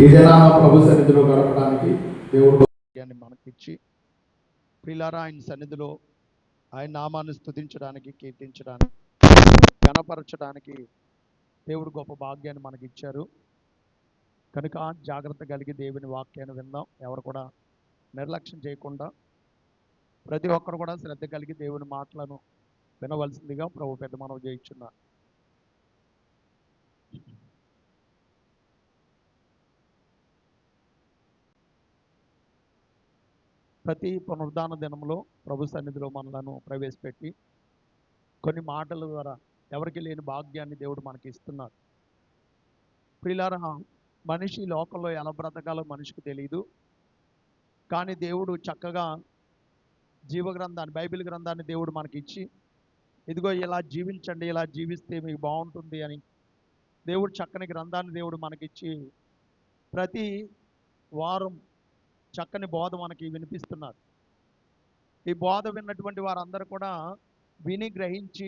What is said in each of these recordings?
ఈ దినాన ప్రభు సన్నిధిలో గడపడానికి దేవుడు మనకిచ్చి ప్రియులారా ఆయన సన్నిధిలో ఆయన నామాన్ని స్తుతించడానికి, కీర్తించడానికి, ఘనపరచడానికి దేవుడు గొప్ప భాగ్యాన్ని మనకి ఇచ్చారు. కనుక జాగ్రత్త కలిగి దేవుని వాక్యాన్ని విందాం. ఎవరు కూడా నిర్లక్ష్యం చేయకుండా ప్రతి ఒక్కరు కూడా శ్రద్ధ కలిగి దేవుని మాటలను వినవలసిందిగా ప్రభు పెద్ద మనవి చేయించున్నారు. ప్రతి పునరుద్ధాన దినంలో ప్రభు సన్నిధిలో మనలను ప్రవేశపెట్టి కొన్ని మాటల ద్వారా ఎవరికి లేని భాగ్యాన్ని దేవుడు మనకి ఇస్తున్నారు. ప్రియులారా, మనిషి లోకంలో ఎలా బ్రతకాలో మనిషికి తెలియదు. కానీ దేవుడు చక్కగా జీవగ్రంథాన్ని, బైబిల్ గ్రంథాన్ని దేవుడు మనకి ఇచ్చి, ఇదిగో ఇలా జీవించండి, ఇలా జీవిస్తే మీకు బాగుంటుంది అని దేవుడు చక్కని గ్రంథాన్ని దేవుడు మనకిచ్చి ప్రతి వారం చక్కని బోధ మనకి వినిపిస్తున్నారు. ఈ బోధ విన్నటువంటి వారందరూ కూడా విని గ్రహించి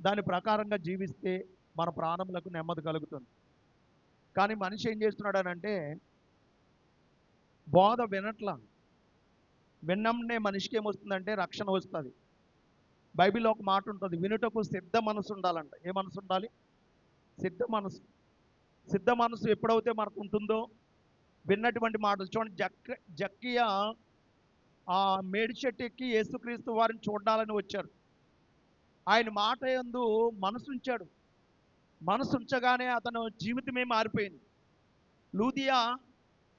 దాని ప్రకారంగా జీవిస్తే మన ప్రాణములకు నెమ్మది కలుగుతుంది. కానీ మనిషి ఏం చేస్తున్నాడనంటే బోధ వినట్లా. విన్నమ్నే మనిషికి ఏమొస్తుందంటే రక్షణ వస్తుంది. బైబిల్లో ఒక మాట ఉంటుంది, వినుటకు సిద్ధ మనసు ఉండాలంట. ఏ మనసు ఉండాలి? సిద్ధ మనసు. సిద్ధ మనసు ఎప్పుడైతే మనకు ఉంటుందో విన్నటువంటి మాటలు చూడండి. జక్కియా ఆ మేడి చెట్టు ఎక్కి యేసుక్రీస్తు వారిని చూడాలని వచ్చారు. ఆయన మాట యందు మనసు ఉంచాడు. మనసు ఉంచగానే అతను జీవితమే మారిపోయింది. లూదియా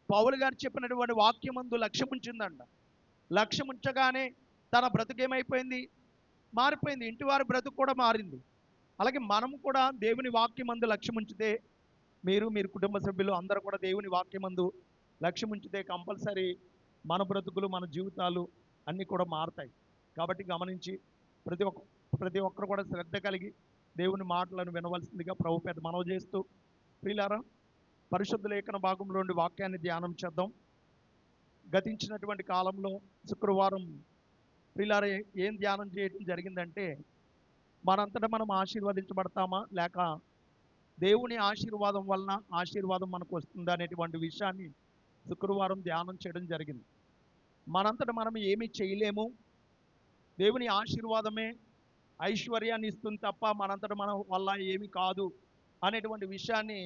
పౌలు గారు చెప్పినటువంటి వాక్యమందు లక్ష్యం ఉంచిందంట. లక్ష్యం ఉంచగానే తన బ్రతుకేమైపోయింది? మారిపోయింది. ఇంటి వారి బ్రతుకు కూడా మారింది. అలాగే మనము కూడా దేవుని వాక్యమందు లక్ష్యం ఉంచితే, మీరు కుటుంబ సభ్యులు అందరూ కూడా దేవుని వాక్యమందు లక్ష్యం ఉంచితే కంపల్సరీ మన బ్రతుకులు, మన జీవితాలు అన్నీ కూడా మారుతాయి. కాబట్టి గమనించి ప్రతి ఒక్కరు కూడా శ్రద్ధ కలిగి దేవుని మాటలను వినవలసిందిగా ప్రభు పెద్ద మనవి చేస్తూ, ప్రియులారా, పరిశుద్ధ లేఖన భాగంలో నుండి వాక్యాన్ని ధ్యానం చేద్దాం. గతించినటువంటి కాలంలో శుక్రవారం ప్రియులారా ఏం ధ్యానం చేయడం జరిగిందంటే, మనంతటా మనం ఆశీర్వదించబడతామా లేక దేవుని ఆశీర్వాదం వలన ఆశీర్వాదం మనకు వస్తుందా అనేటువంటి విషయాన్ని శుక్రవారం ధ్యానం చేయడం జరిగింది. మనంతటా మనం ఏమీ చేయలేము, దేవుని ఆశీర్వాదమే ఐశ్వర్యాన్ని ఇస్తుంది తప్ప మనంతటా మన వల్ల ఏమీ కాదు అనేటువంటి విషయాన్ని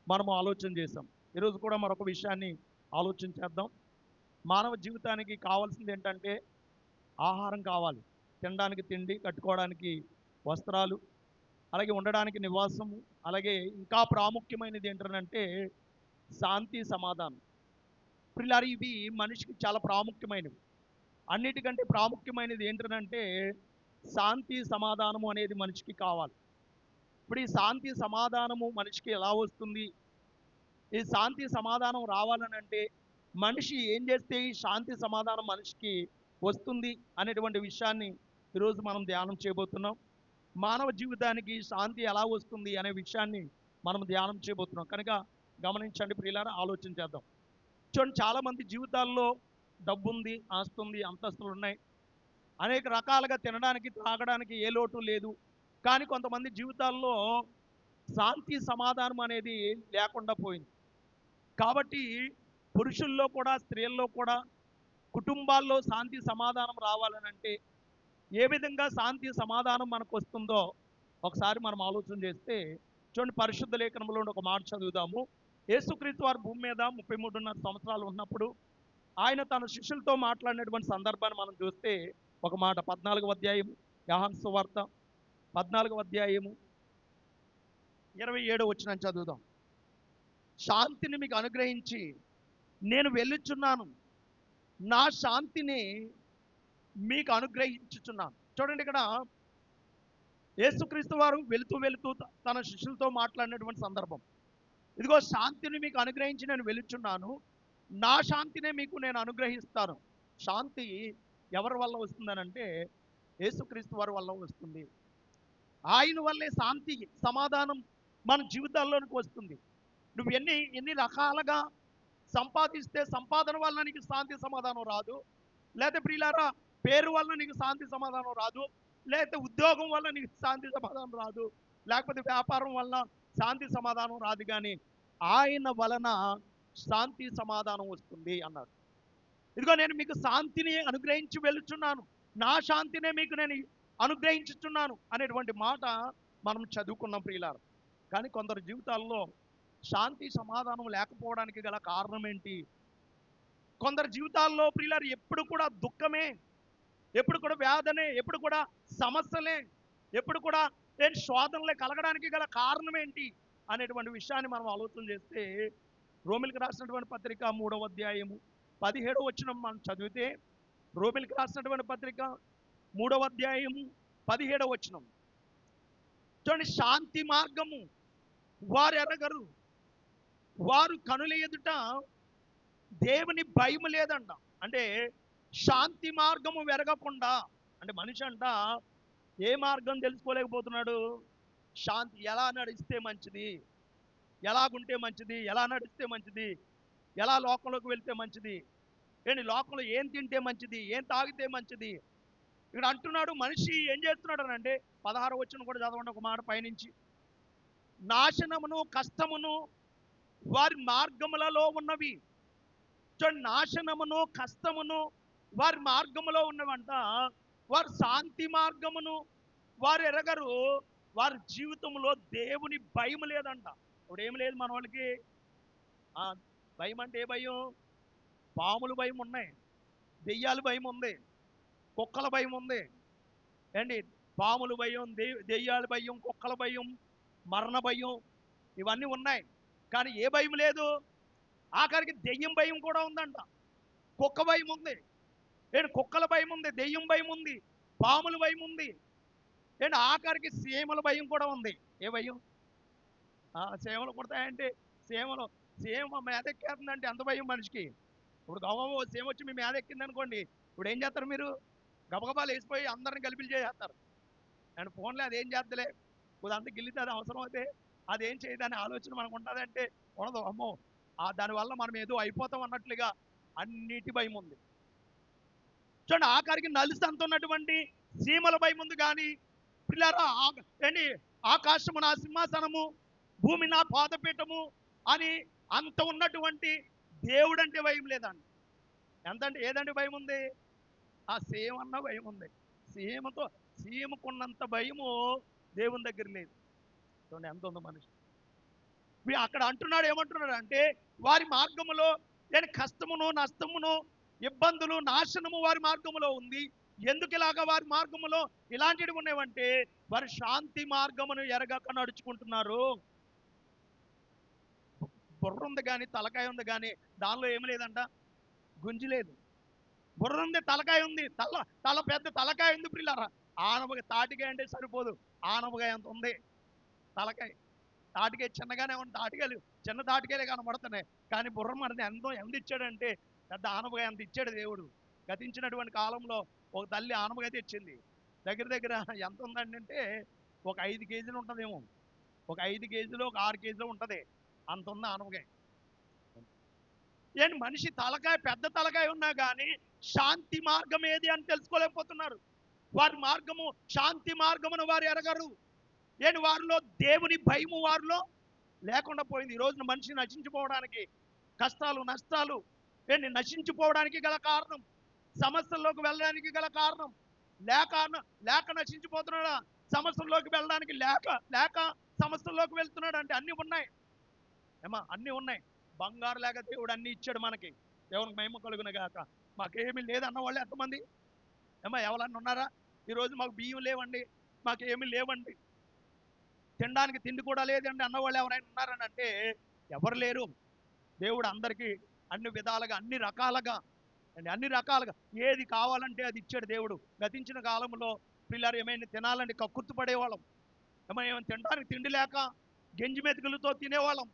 మనము ఆలోచన చేసాం. ఈరోజు కూడా మరొక విషయాన్ని ఆలోచన చేద్దాం. మానవ జీవితానికి కావాల్సింది ఏంటంటే ఆహారం కావాలి, తినడానికి తిండి, కట్టుకోవడానికి వస్త్రాలు, అలాగే ఉండడానికి నివాసము, అలాగే ఇంకా ప్రాముఖ్యమైనది ఏంటంటే శాంతి, సమాధానం. ప్రియులారా, ఇవి మనిషికి చాలా ప్రాముఖ్యమైనవి. అన్నిటికంటే ప్రాముఖ్యమైనది ఏంటంటే శాంతి, సమాధానము అనేది మనిషికి కావాలి. ఇప్పుడు ఈ శాంతి సమాధానము మనిషికి ఎలా వస్తుంది? ఈ శాంతి సమాధానం రావాలనంటే మనిషి ఏం చేస్తే ఈ శాంతి సమాధానం మనిషికి వస్తుంది అనేటువంటి విషయాన్ని ఈరోజు మనం ధ్యానం చేయబోతున్నాం. మానవ జీవితానికి శాంతి ఎలా వస్తుంది అనే విషయాన్ని మనం ధ్యానం చేయబోతున్నాం. కనుక గమనించండి ప్రియులారా, ఆలోచన చేద్దాం. చూడండి, చాలామంది జీవితాల్లో డబ్బు ఉంది, ఆస్తి ఉంది, అంతస్తులు ఉన్నాయి, అనేక రకాలుగా తినడానికి త్రాగడానికి ఏ లోటు లేదు. కానీ కొంతమంది జీవితాల్లో శాంతి సమాధానం అనేది లేకుండా పోయింది. కాబట్టి పురుషుల్లో కూడా స్త్రీల్లో కూడా కుటుంబాల్లో శాంతి సమాధానం రావాలనంటే ఏ విధంగా శాంతి సమాధానం మనకు వస్తుందో ఒకసారి మనం ఆలోచన చేస్తే, చూడండి, పరిశుద్ధ లేఖనంలో ఒక మాట చదువుదాము. యేసుక్రీస్తు వారు భూమి మీద 33.5 సంవత్సరాలు ఉన్నప్పుడు ఆయన తన శిష్యులతో మాట్లాడినటువంటి సందర్భాన్ని మనం చూస్తే ఒక మాట 14వ అధ్యాయం యోహాను సువార్త 14వ అధ్యాయము 27వ వచనం చదువుదాం. శాంతిని మీకు అనుగ్రహించి నేను వెళ్ళుచున్నాను, నా శాంతిని మీకు అనుగ్రహించుచున్నాను. చూడండి, ఇక్కడ యేసుక్రీస్తు వారు వెళుతూ తన శిష్యులతో మాట్లాడినటువంటి సందర్భం. ఇదిగో శాంతిని మీకు అనుగ్రహించి నేను వెళుచున్నాను, నా శాంతినే మీకు నేను అనుగ్రహిస్తాను. శాంతి ఎవరి వల్ల వస్తుందనంటే యేసుక్రీస్తు వారి వల్ల వస్తుంది. ఆయన వల్లే శాంతి సమాధానం మన జీవితాల్లోనికి వస్తుంది. నువ్వు ఎన్ని రకాలుగా సంపాదిస్తే సంపాదన వల్ల నీకు శాంతి సమాధానం రాదు, లేదా ప్రియులారా పేరు వల్ల నీకు శాంతి సమాధానం రాదు, లేకపోతే ఉద్యోగం వల్ల నీకు శాంతి సమాధానం రాదు, లేకపోతే వ్యాపారం వల్ల శాంతి సమాధానం రాదు. కానీ ఆయన వలన శాంతి సమాధానం వస్తుంది అన్నాడు. ఇదిగో నేను మీకు శాంతిని అనుగ్రహించి వెళుచున్నాను, నా శాంతినే మీకు నేను అనుగ్రహించుచున్నాను అనేటువంటి మాట మనం చదువుకున్నాం ప్రియులారా. కానీ కొందరు జీవితాల్లో శాంతి సమాధానం లేకపోవడానికి గల కారణం ఏంటి? కొందరు జీవితాల్లో ప్రియులారు ఎప్పుడు కూడా దుఃఖమే, ఎప్పుడు కూడా వేదనే, ఎప్పుడు కూడా సమస్యలే, ఎప్పుడు కూడా శోధనలే కలగడానికి గల కారణం ఏంటి అనేటువంటి విషయాన్ని మనం ఆలోచన చేస్తే, రోమిలికి రాసినటువంటి పత్రిక 3వ అధ్యాయము 17వ వచనం మనం చదివితే, రోమిలికి రాసినటువంటి పత్రిక 3వ అధ్యాయము 17వ వచనం చూడండి. శాంతి మార్గము వారు ఎరగరు, వారు కనుల ఎదుట దేవుని భయం లేదంట. అంటే శాంతి మార్గము వెరగకుండా, అంటే మనిషి అంట ఏ మార్గం తెలుసుకోలేకపోతున్నాడు? శాంతి ఎలా నడిస్తే మంచిది, ఎలాగుంటే మంచిది, ఎలా నడిస్తే మంచిది, ఎలా లోకంలోకి వెళ్తే మంచిది, లోకంలో ఏం తింటే మంచిది, ఏం తాగితే మంచిది. ఇక్కడ అంటున్నాడు మనిషి ఏం చేస్తున్నాడు అని అంటే, 16వ వచనం కూడా చదవండి ఒక మాట పైనుంచి. నాశనమును కష్టమును వారి మార్గములలో ఉన్నవి. చూడండి, నాశనమును కష్టమును వారి మార్గములో ఉన్నవంట. వారు శాంతి మార్గమును వారు ఎరగరు, వారి జీవితంలో దేవుని భయం లేదంట. ఇప్పుడు ఏం లేదు మన వాళ్ళకి. భయం అంటే ఏ భయం? పాములు భయం ఉన్నాయి, దెయ్యాలు భయం ఉంది, కుక్కల భయం ఉంది. పాములు భయం, దెయ్యాల భయం, కుక్కల భయం, మరణ భయం, ఇవన్నీ ఉన్నాయి. కానీ ఏ భయం లేదు? ఆఖరికి దెయ్యం భయం కూడా ఉందంట. కుక్క భయం ఉంది, కుక్కల భయం ఉంది, దెయ్యం భయం ఉంది, పాముల భయం ఉంది, ఆఖరికి సీమల భయం కూడా ఉంది. ఏ భయం? సీమలు కుడతాయంటే సీమ మేదెక్కేస్తుందంటే ఎంత భయం మనిషికి. ఇప్పుడు గబగబా సీమ వచ్చి మీ మీద ఎక్కింది అనుకోండి, ఇప్పుడు ఏం చేస్తారు మీరు? గబగబాలు వేసిపోయి అందరిని గలిపిలు చేసేస్తారు. అండ్ ఫోన్లో అదేం చేద్దలే, అంత గిల్లితే అది అవసరం అయితే అదేం చేయదని ఆలోచన మనకు ఉంటుందంటే ఉండదు. అమ్మో, దానివల్ల మనం ఏదో అయిపోతాం అన్నట్లుగా అన్నిటి భయం ఉంది. చూడండి, ఆఖరికి నలుసు అంత ఉన్నటువంటి సీమల భయం ఉంది. కానీ పిల్లరా ఆకాశము నా సింహాసనము, భూమి నా పాదపీఠము అని అంత ఉన్నటువంటి దేవుడు అంటే భయం లేదండి. ఎంతంటే ఏదంటే భయం ఉంది? ఆ సీమ అన్న భయం ఉంది. సీమకున్నంత భయము దేవుని దగ్గర లేదు. చూడండి ఎంత ఉందో మనిషి. అక్కడ అంటున్నాడు, ఏమంటున్నాడు అంటే, వారి మార్గములో కష్టమును నష్టమును ఇబ్బందులు నాశనము వారి మార్గములో ఉంది. ఎందుకు ఇలాగా వారి మార్గములో ఇలాంటివి ఉన్నాయంటే, వారి శాంతి మార్గమును ఎరగక నడుచుకుంటున్నారు. బుర్ర ఉంది కానీ తలకాయ ఉంది కానీ దానిలో ఏమి లేదంట, గుంజి లేదు. బుర్ర ఉంది, తలకాయ ఉంది, తల పెద్ద తలకాయ ఉంది పిల్లరా. ఆనపకాయ తాటికాయ అంటే సరిపోదు, ఆనపకాయ ఎంత ఉంది తలకాయ. తాటికాయ చిన్నగానే ఉంది, తాటికాయలు చిన్న తాటికాయలే కనబడుతున్నాయి. కానీ బుర్ర మనది ఎంత ఇచ్చాడంటే పెద్ద ఆనపకాయ అంత ఇచ్చాడు దేవుడు. గతించినటువంటి కాలంలో ఒక తల్లి ఆనపకాయ తెచ్చింది. దగ్గర దగ్గర ఎంత ఉందండి అంటే ఒక 5 కేజీలు ఉంటుందేమో. ఒక 5 కేజీలు, ఒక 6 కేజీలు ఉంటుంది, అంత ఉంది ఆనపకాయ. మనిషి తలకాయ పెద్ద తలకాయ ఉన్నా కానీ శాంతి మార్గం ఏది అని తెలుసుకోలేకపోతున్నారు. వారి మార్గము శాంతి మార్గమును వారు ఎరగరు. వారిలో దేవుని భయము వారిలో లేకుండా పోయింది. ఈ రోజున మనిషి నశించిపోవడానికి, కష్టాలు నష్టాలు నశించిపోవడానికి గల కారణం, సమస్యల్లోకి వెళ్ళడానికి గల కారణం లేక నశించిపోతున్నాడా? సమస్యల్లోకి వెళ్ళడానికి లేక సమస్యల్లోకి వెళ్తున్నాడు అంటే అన్నీ ఉన్నాయి అన్నీ ఉన్నాయి. బంగారు లేక దేవుడు అన్ని ఇచ్చాడు మనకి. దేవునికి మహిమ కలుగును గాక. మాకేమీ లేదన్న వాళ్ళు ఎంతమంది ఎవరన్నా ఉన్నారా? ఈరోజు మాకు బియ్యం లేవండి, మాకేమీ లేవండి, తినడానికి తిండి కూడా లేదండి అన్నవాళ్ళు ఎవరైనా ఉన్నారని అంటే ఎవరు లేరు. దేవుడు అందరికీ అన్ని విధాలుగా అన్ని రకాలుగా ఏది కావాలంటే అది ఇచ్చాడు దేవుడు. గతించిన కాలంలో పిల్లలు ఏమైనా తినాలంటే కక్కుర్తి పడేవాళ్ళం, ఏమైనా తినడానికి తిండి లేక గంజి మెతుకులతో తినేవాళ్ళం,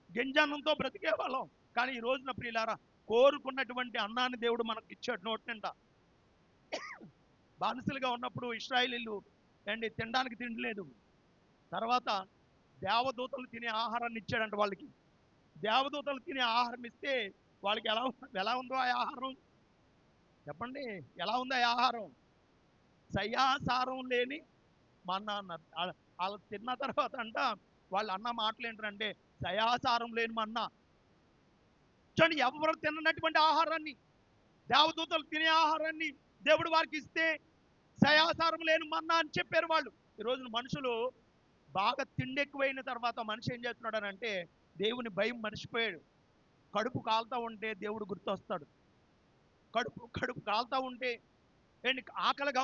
గంజన్నంతో బ్రతికేవాళ్ళం. కానీ ఈ రోజున ప్రియులారా కోరుకున్నటువంటి అన్నాన్ని దేవుడు మనకు ఇచ్చాడు నోటి నిండా. బానిసలుగా ఉన్నప్పుడు ఇశ్రాయేలీయులు తినడానికి తిండి లేదు. తర్వాత దేవదూతలు తినే ఆహారాన్ని ఇచ్చాడంట వాళ్ళకి. దేవదూతలు తినే ఆహారం ఇస్తే వాళ్ళకి ఎలా ఉందో ఆ ఆహారం చెప్పండి. ఎలా ఉందో ఆ ఆహారం? సయాసారం లేని మన్నా అన్నారు. వాళ్ళు తిన్న తర్వాత అంట వాళ్ళు అన్న మాటలు ఏంటంటే దయాసారం లేని మన్నా. చూడండి, ఎవరు తిన్నటువంటి ఆహారాన్ని, దేవదూతలు తినే ఆహారాన్ని దేవుడు వారికి ఇస్తే దయాసారం లేని మన్నా అని చెప్పారు వాళ్ళు. ఈరోజు మనుషులు బాగా తిండి ఎక్కువైన తర్వాత మనిషి ఏం చేస్తున్నాడు అంటే దేవుని భయం మర్చిపోయాడు. కడుపు కాలుతా ఉంటే దేవుడు గుర్తొస్తాడు. కడుపు కడుపు కాలుతా ఉంటే ఏంటి, ఆకలిగా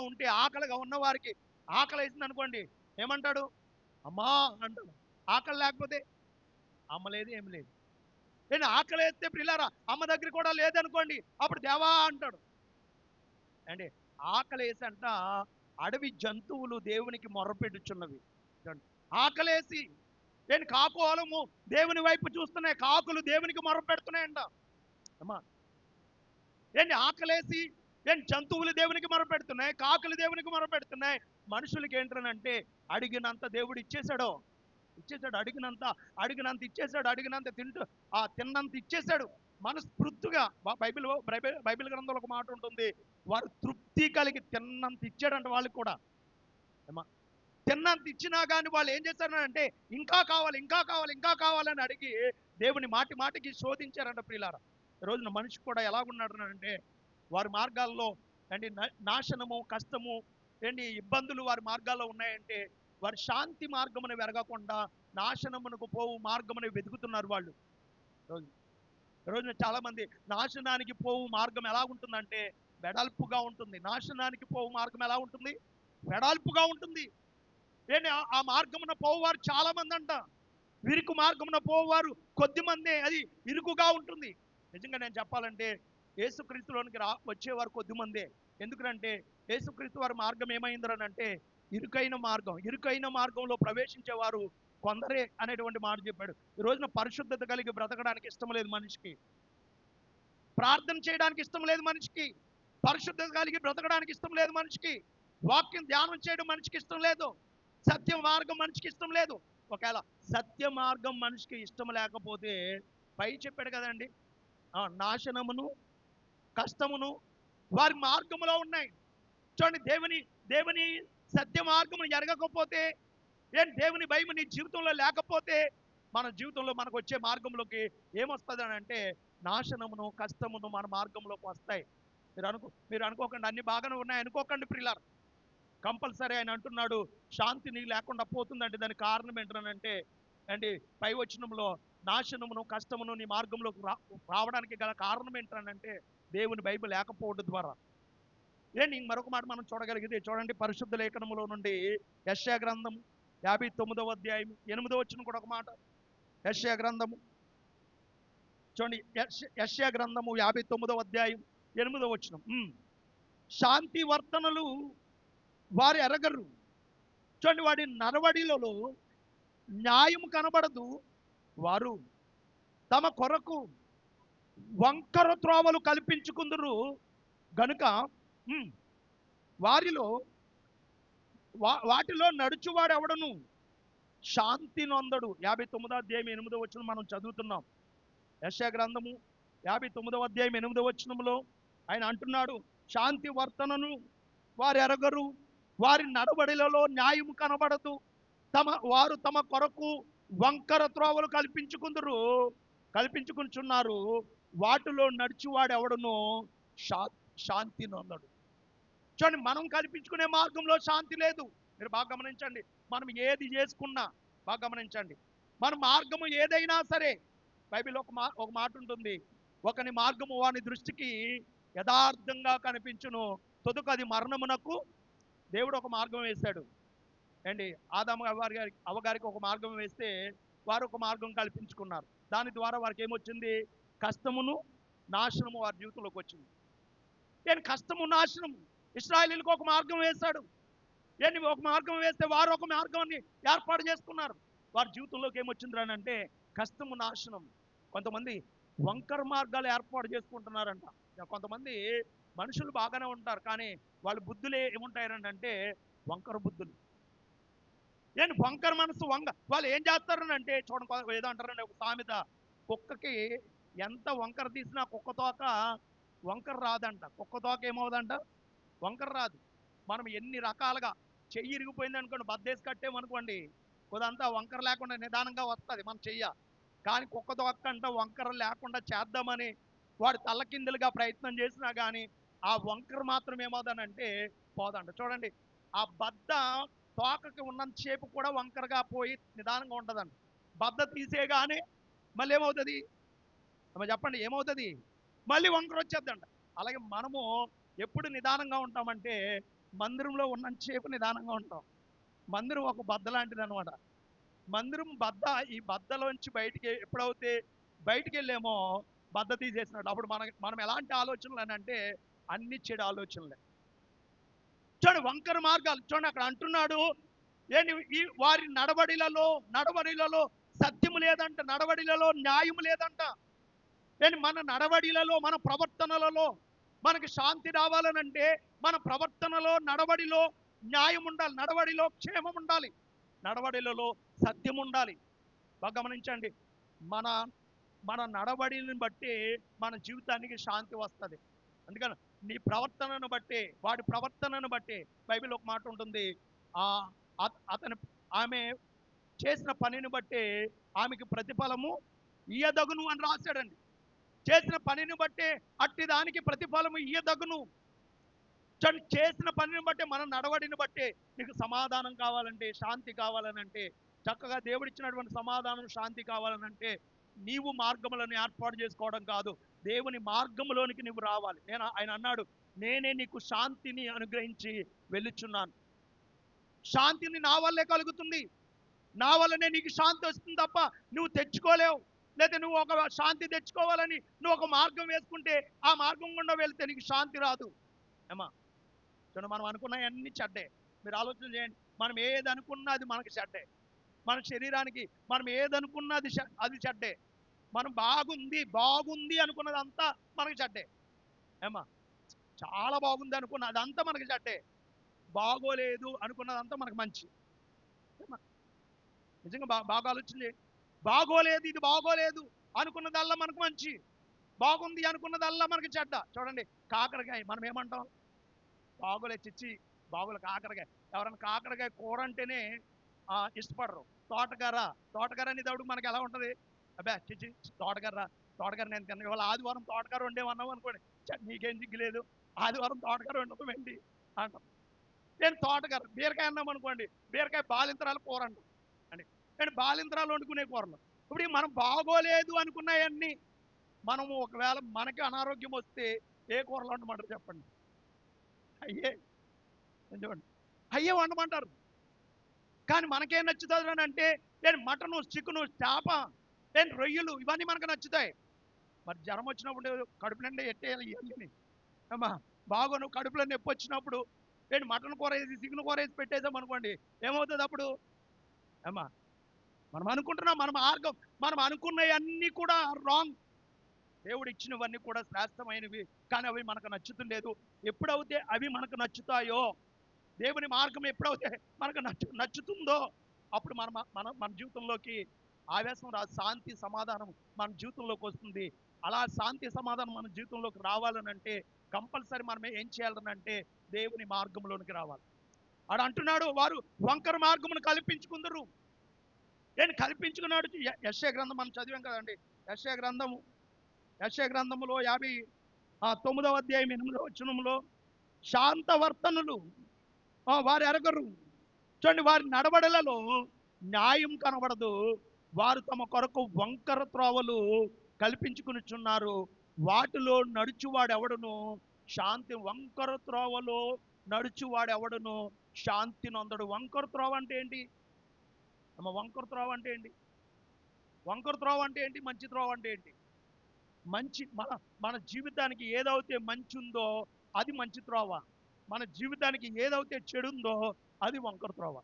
ఉన్న వారికి ఆకలి వేసింది అనుకోండి, ఏమంటాడు? అమ్మా అంటాడు. ఆకలి లేకపోతే అమ్మ లేదు, ఏం లేదు. ఏంటి, ఆకలి వేస్తే పిల్లారా అమ్మ దగ్గర కూడా లేదనుకోండి, అప్పుడు దేవా అంటాడు. అంటే ఆకలి వేసి అంట అడవి జంతువులు దేవునికి మొర్రపెట్టుచున్నవి. చూడండి, ఆకలేసి ఏంటి, కాకోలము దేవుని వైపు చూస్తున్నాయి, కాకులు దేవునికి మొర్రపెడుతున్నాయంట. అమ్మా, ఏంటి, ఆకలేసి ఏంటి జంతువులు దేవునికి మొరపెడుతున్నాయి, కాకులు దేవునికి మొరపెడుతున్నాయి. మనుషులకి ఏంటనంటే అడిగినంత దేవుడు ఇచ్చేశాడు. అడిగినంత ఇచ్చేశాడు. అడిగినంత తిన్నంత ఇచ్చేశాడు. మనస్ఫూర్తిగా బైబిల్ గ్రంథంలో ఒక మాట ఉంటుంది, వారు తృప్తి కలిగి తిన్నంత ఇచ్చాడంట వాళ్ళకి కూడా. ఏమా, తిన్నంత ఇచ్చినా కానీ వాళ్ళు ఏం చేశారంటే ఇంకా కావాలని అడిగి దేవుని మాటికి శోధించారంట ప్రియులారా. ఈ రోజున మనిషి కూడా ఎలాగున్నాడు అంటే వారి మార్గాల్లో ఏంటి నాశనము, కష్టము, ఏంటి ఇబ్బందులు వారి మార్గాల్లో ఉన్నాయంటే వారి శాంతి మార్గమును వెరగకుండా నాశనమునకు పోవు మార్గమును వెతుకుతున్నారు వాళ్ళు. రోజున చాలా మంది నాశనానికి పోవు మార్గం ఎలా ఉంటుందంటే వెడల్పుగా ఉంటుంది. నాశనానికి పోవు మార్గం ఎలా ఉంటుంది? వెడల్పుగా ఉంటుంది. ఏంటి, ఆ మార్గమున పోవారు చాలా మంది అంట. విరుకు మార్గమున పోవారు కొద్ది మందే, అది ఇరుకుగా ఉంటుంది. నిజంగా నేను చెప్పాలంటే యేసుక్రీస్తులోనికి వచ్చేవారు కొద్ది మందే. ఎందుకంటే యేసుక్రీస్తు వారి మార్గం ఏమైందనంటే ఇరుకైన మార్గంలో ప్రవేశించేవారు కొందరే అనేటువంటి మాట చెప్పాడు. ఈ రోజున పరిశుద్ధత కలిగి బ్రతకడానికి ఇష్టం లేదు మనిషికి, ప్రార్థన చేయడానికి ఇష్టం లేదు మనిషికి, పరిశుద్ధత కలిగి బ్రతకడానికి ఇష్టం లేదు మనిషికి, వాక్యం ధ్యానం చేయడం మనిషికి ఇష్టం లేదు, సత్య మార్గం మనిషికి ఇష్టం లేదు. ఒకవేళ సత్య మార్గం మనిషికి ఇష్టం లేకపోతే పై చెప్పాడు కదండి, నాశనమును, కష్టమును వారి మార్గములో ఉన్నాయి. చూడండి, దేవుని సత్య మార్గమును ఎరగకపోతే, దేవుని భయం నీ జీవితంలో లేకపోతే మన జీవితంలో మనకు వచ్చే మార్గంలోకి ఏమొస్తుంది అని అంటే నాశనమును, కష్టమును మన మార్గంలోకి వస్తాయి. మీరు అనుకోకండి అన్ని బాగానే ఉన్నాయి అనుకోకండి ప్రియులారా. కంపల్సరీ ఆయన అంటున్నాడు శాంతి నీ లేకుండా పోతుందంటే దానికి కారణం ఏంటనంటే పై వచనంలో నాశనమును, కష్టమును నీ మార్గంలోకి రావడానికి గల కారణం ఏంటనంటే దేవుని బైబిల్ లేకపోవడం ద్వారా. మరొక మాట మనం చూడగలిగితే చూడండి, పరిశుద్ధ లేఖనములో నుండి యెషయా గ్రంథం 59వ అధ్యాయం 8వ వచనం కూడా ఒక మాట. యెషయా గ్రంథము చూడండి, యెషయా గ్రంథము 59వ అధ్యాయం 8వ వచనం. శాంతి వర్తనలు వారు ఎరగరు. చూడండి, వాడి నరవడిలలో న్యాయం కనబడదు. వారు తమ కొరకు వంకర త్రోవలు కల్పించుకుందరు గనుక వాటిలో నడుచువాడు ఎవడను శాంతి నొందడు. 59వ అధ్యాయం 8వ వచనం మనం చదువుతున్నాం. యెషయా గ్రంథము 59వ అధ్యాయం 8వ వచనంలో ఆయన అంటున్నాడు, శాంతి వర్తనను వారు ఎరగరు, వారి నడవడిలలో న్యాయము కనబడదు, వారు తమ కొరకు వంకర త్రోవలు కల్పించుకుంటున్నారు, వాటిలో నడిచివాడు ఎవడనో శాంతి నొందడు. చూడండి, మనం కల్పించుకునే మార్గంలో శాంతి లేదు. మీరు బాగా గమనించండి, మనం ఏది చేసుకున్నా బాగా గమనించండి, మన మార్గము ఏదైనా సరే బైబిల్ ఒక మాట ఉంటుంది, ఒకని మార్గము వాని దృష్టికి యథార్థంగా కనిపించును, తొదుకు అది మరణమునకు. దేవుడు ఒక మార్గం వేశాడు. ఆదాము అవ్వగారికి ఒక మార్గం వేస్తే వారు ఒక మార్గం కల్పించుకున్నారు. దాని ద్వారా వారికి ఏమొచ్చింది? కష్టమును, నాశనము వారి జీవితంలోకి వచ్చింది. కష్టము, నాశనము. ఇశ్రాయేలీయులకు ఒక మార్గం వేశాడు. ఒక మార్గం వేస్తే వారు ఒక మార్గాన్ని ఏర్పాటు చేసుకున్నారు. వారి జీవితంలోకి ఏమొచ్చింది అంటే కష్టము, నాశనం. కొంతమంది వంకర మార్గాలు ఏర్పాటు చేసుకుంటున్నారంట. కొంతమంది మనుషులు బాగానే ఉంటారు, కానీ వాళ్ళ బుద్ధులు ఏముంటాయనంటే వంకర బుద్ధులు. వంకర మనసు వాళ్ళు ఏం చేస్తారనంటే చూడండి, ఏదో అంటారండి ఒక సామెత, కుక్కకి ఎంత వంకర తీసినా కుక్క తోక వంకర రాదంట. కుక్క తోక ఏమవుదంట? వంకర రాదు. మనం ఎన్ని రకాలుగా చెయ్యి ఇరిగిపోయింది అనుకోండి, బద్దేసి కట్టేమనుకోండి, కొదంతా వంకర లేకుండా నిదానంగా వస్తుంది మన చెయ్య. కానీ కుక్క తోకంట వంకర లేకుండా చేద్దామని వాడు తల్లకిందులుగా ప్రయత్నం చేసినా కానీ ఆ వంకర మాత్రం ఏమవుతానంటే పోదంట. చూడండి, ఆ బద్ద తోకకి ఉన్నంతసేపు కూడా వంకరగా పోయి నిదానంగా ఉంటుందండి. బద్ద తీసేగానే మళ్ళీ ఏమవుతుంది? చెప్పండి, ఏమవుతుంది? మళ్ళీ వంకర వచ్చేద్దంట. అలాగే మనము ఎప్పుడు నిదానంగా ఉంటామంటే మందిరంలో ఉన్నంతసేపు నిదానంగా ఉంటాం. మందిరం ఒక బద్ద లాంటిది అనమాట. మందిరం బద్ద, ఈ బద్దలోంచి బయటికి ఎప్పుడైతే బయటికి వెళ్ళేమో బద్ద తీసేసినట్టు. అప్పుడు మనం ఎలాంటి ఆలోచనలు అని అంటే అన్ని చెడు ఆలోచనలే. చూడండి, వంకర మార్గాలు. చూడండి, అక్కడ అంటున్నాడు ఏంటి, ఈ వారి నడవడిలలో సత్యము లేదంట, నడవడిలలో న్యాయము లేదంట. ఏంటి, మన నడవడిలలో మన ప్రవర్తనలలో మనకి శాంతి రావాలనంటే మన ప్రవర్తనలో నడవడిలో న్యాయం ఉండాలి, నడవడిలో క్షేమం ఉండాలి, నడవడిలలో సత్యం ఉండాలి. బాగా గమనించండి, మన మన నడవడిని బట్టి మన జీవితానికి శాంతి వస్తుంది. అందుకని నీ ప్రవర్తనను బట్టి, వాడి ప్రవర్తనను బట్టి బైబిల్ ఒక మాట ఉంటుంది, ఆ అతని ఆమె చేసిన పనిని బట్టి ఆమెకి ప్రతిఫలము ఇయ్యదగును అని రాశాడండి. చేసిన పనిని బట్టి అట్టి దానికి ప్రతిఫలము ఇయ్యదగును. చేసిన పనిని బట్టి, మన నడవడిని బట్టి నీకు సమాధానం కావాలంటే, శాంతి కావాలనంటే, చక్కగా దేవుడిచ్చినటువంటి సమాధానం శాంతి కావాలనంటే నీవు మార్గములను ఏర్పాటు చేసుకోవడం కాదు, దేవుని మార్గములోనికి నువ్వు రావాలి. ఆయన అన్నాడు, నేనే నీకు శాంతిని అనుగ్రహించి వెళ్ళుచున్నాను. శాంతిని నా వల్లే కలుగుతుంది, నా వల్లనే నీకు శాంతి వస్తుంది తప్ప నువ్వు తెచ్చుకోలేవు. లేదా నువ్వు ఒక శాంతి తెచ్చుకోవాలని నువ్వు ఒక మార్గం వేసుకుంటే ఆ మార్గం గుండా వెళ్తే నీకు శాంతి రాదు. ఏమా చూడండి, మనం అనుకున్నవన్నీ చెడ్డే. మీరు ఆలోచన చేయండి, మనం ఏది అనుకున్నా అది మనకి చెడ్డే. మన శరీరానికి మనం ఏదనుకున్నా అది చెడ్డే. మనం బాగుంది అనుకున్నదంతా మనకి చెడ్డే. ఏమా చాలా బాగుంది అనుకున్న అదంతా మనకి చెడ్డే. బాగోలేదు అనుకున్నదంతా మనకు మంచి. నిజంగా బాగా ఆలోచన చేయండి. బాగోలేదు, ఇది బాగోలేదు అనుకున్నదల్లా మనకు మంచి, బాగుంది అనుకున్నదల్లా మనకి చెడ్డ. చూడండి, కాకరకాయ మనం ఏమంటాం? బాగోలే చిచ్చి, బాగోలే కాకరకాయ. ఎవరైనా కాకరకాయ కూర అంటేనే ఇష్టపడరు. తోటకూర అనే దేవుడు మనకి ఎలా ఉంటుంది? అబ్బా చిచ్చి, తోటకూర నేను తిన్న. ఇవాళ ఆదివారం తోటకూర వండేమన్నావు అనుకోండి, నీకేం దిగ్గులేదు, ఆదివారం తోటకూర వండటం ఏంటి అంటాం. నేను తోటకూర. బీరకాయ అన్నాం అనుకోండి, బీరకాయ బాలింతరాలు కూర అంటాం అండి. నేను బాలింతరాలు వండుకునే కూరలు. ఇప్పుడు మనం బాగోలేదు అనుకున్నాయన్నీ మనము ఒకవేళ మనకి అనారోగ్యం వస్తే ఏ కూరలు వండమంటారు చెప్పండి? చూడండి, అయ్యే వండమంటారు. కానీ మనకేం నచ్చుతుంది అని అంటే నేను మటను, చికెను, చేప, నేను రొయ్యలు, ఇవన్నీ మనకు నచ్చుతాయి. మరి జ్వరం వచ్చినప్పుడు కడుపు నిండా ఎట్టేయాలి ఇవన్నీ. అమ్మా బాగోను, కడుపులో నొప్పి వచ్చినప్పుడు నేను మటన్ కూర వేసి, చికెన్ కూర వేసి పెట్టేసాం అనుకోండి, ఏమవుతుంది అప్పుడు? అమ్మా మనం అనుకుంటున్నాం, మనం అనుకున్నవన్నీ కూడా రాంగ్. దేవుడు ఇచ్చినవన్నీ కూడా శ్రేష్టమైనవి, కానీ అవి మనకు నచ్చుతుండలేదు. ఎప్పుడైతే అవి మనకు నచ్చుతాయో, దేవుని మార్గం ఎప్పుడైతే మనకు నచ్చుతుందో అప్పుడు మన జీవితంలోకి ఆవేశం రాదు, శాంతి సమాధానం మన జీవితంలోకి వస్తుంది. అలా శాంతి సమాధానం మన జీవితంలోకి రావాలనంటే కంపల్సరీ మనం ఏం చేయాలనంటే దేవుని మార్గంలోనికి రావాలి. ఆడు అంటున్నాడు, వారు వంకర మార్గమును కల్పించుకుందరు. నేను కల్పించుకున్నాడు. యెషయా గ్రంథం మనం చదివాం కదండి. యెషయా గ్రంథములో 59వ అధ్యాయం 8వ వచనంలో, శాంతవర్తనులు వారు ఎరగరు. చూడండి, వారి నడవడలలో న్యాయం కనబడదు, వారు తమ కొరకు వంకర త్రోవలు కల్పించుకునిచున్నారు, వాటిలో నడుచువాడెవడును శాంతి. వంకర త్రోవలో నడుచువాడెవడును శాంతి నొందడు. వంకర త్రోవ అంటే ఏంటి? వంకర త్రోవ అంటే ఏంటి? వంకర త్రోవ అంటే ఏంటి? మంచి త్రోవ అంటే ఏంటి? మంచి మన జీవితానికి ఏదైతే మంచి ఉందో అది మంచి త్రోవ, మన జీవితానికి ఏదైతే చెడు ఉందో అది వంకర త్రోవ.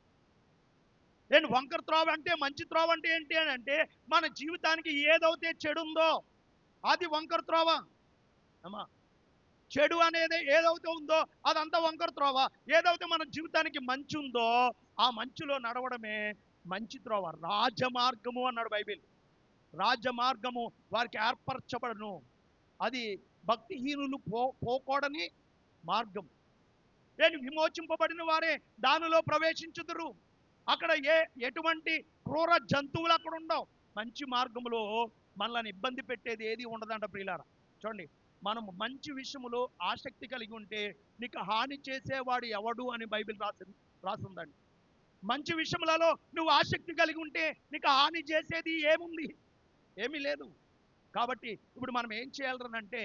నేను వంకర త్రోవ అంటే, మంచి త్రోవ అంటే ఏంటి అని అంటే మన జీవితానికి ఏదైతే చెడు ఉందో అది వంకర త్రోవ. అమ్మా చెడు అనేది ఏదైతే ఉందో అదంతా వంకర త్రోవ. ఏదైతే మన జీవితానికి మంచి ఉందో ఆ మంచులో నడవడమే మంచి త్రోవ. రాజమార్గము అన్నాడు బైబిల్. రాజమార్గము వారికి ఏర్పరచబడను, అది భక్తిహీనులు పోకూడని మార్గం. నేను విమోచింపబడిన వారే దానిలో ప్రవేశించుదురు. అక్కడ ఎటువంటి క్రూర జంతువులు అక్కడ ఉండవు. మంచి మార్గంలో మనల్ని ఇబ్బంది పెట్టేది ఏది ఉండదంట ప్రియులారా. చూడండి, మనం మంచి విషయములో ఆసక్తి కలిగి ఉంటే నీకు హాని చేసేవాడు ఎవడు అని బైబిల్ రాసిందండి. మంచి విషయములలో నువ్వు ఆసక్తి కలిగి ఉంటే నీకు హాని చేసేది ఏముంది? ఏమీ లేదు. కాబట్టి ఇప్పుడు మనం ఏం చేయాలనంటే,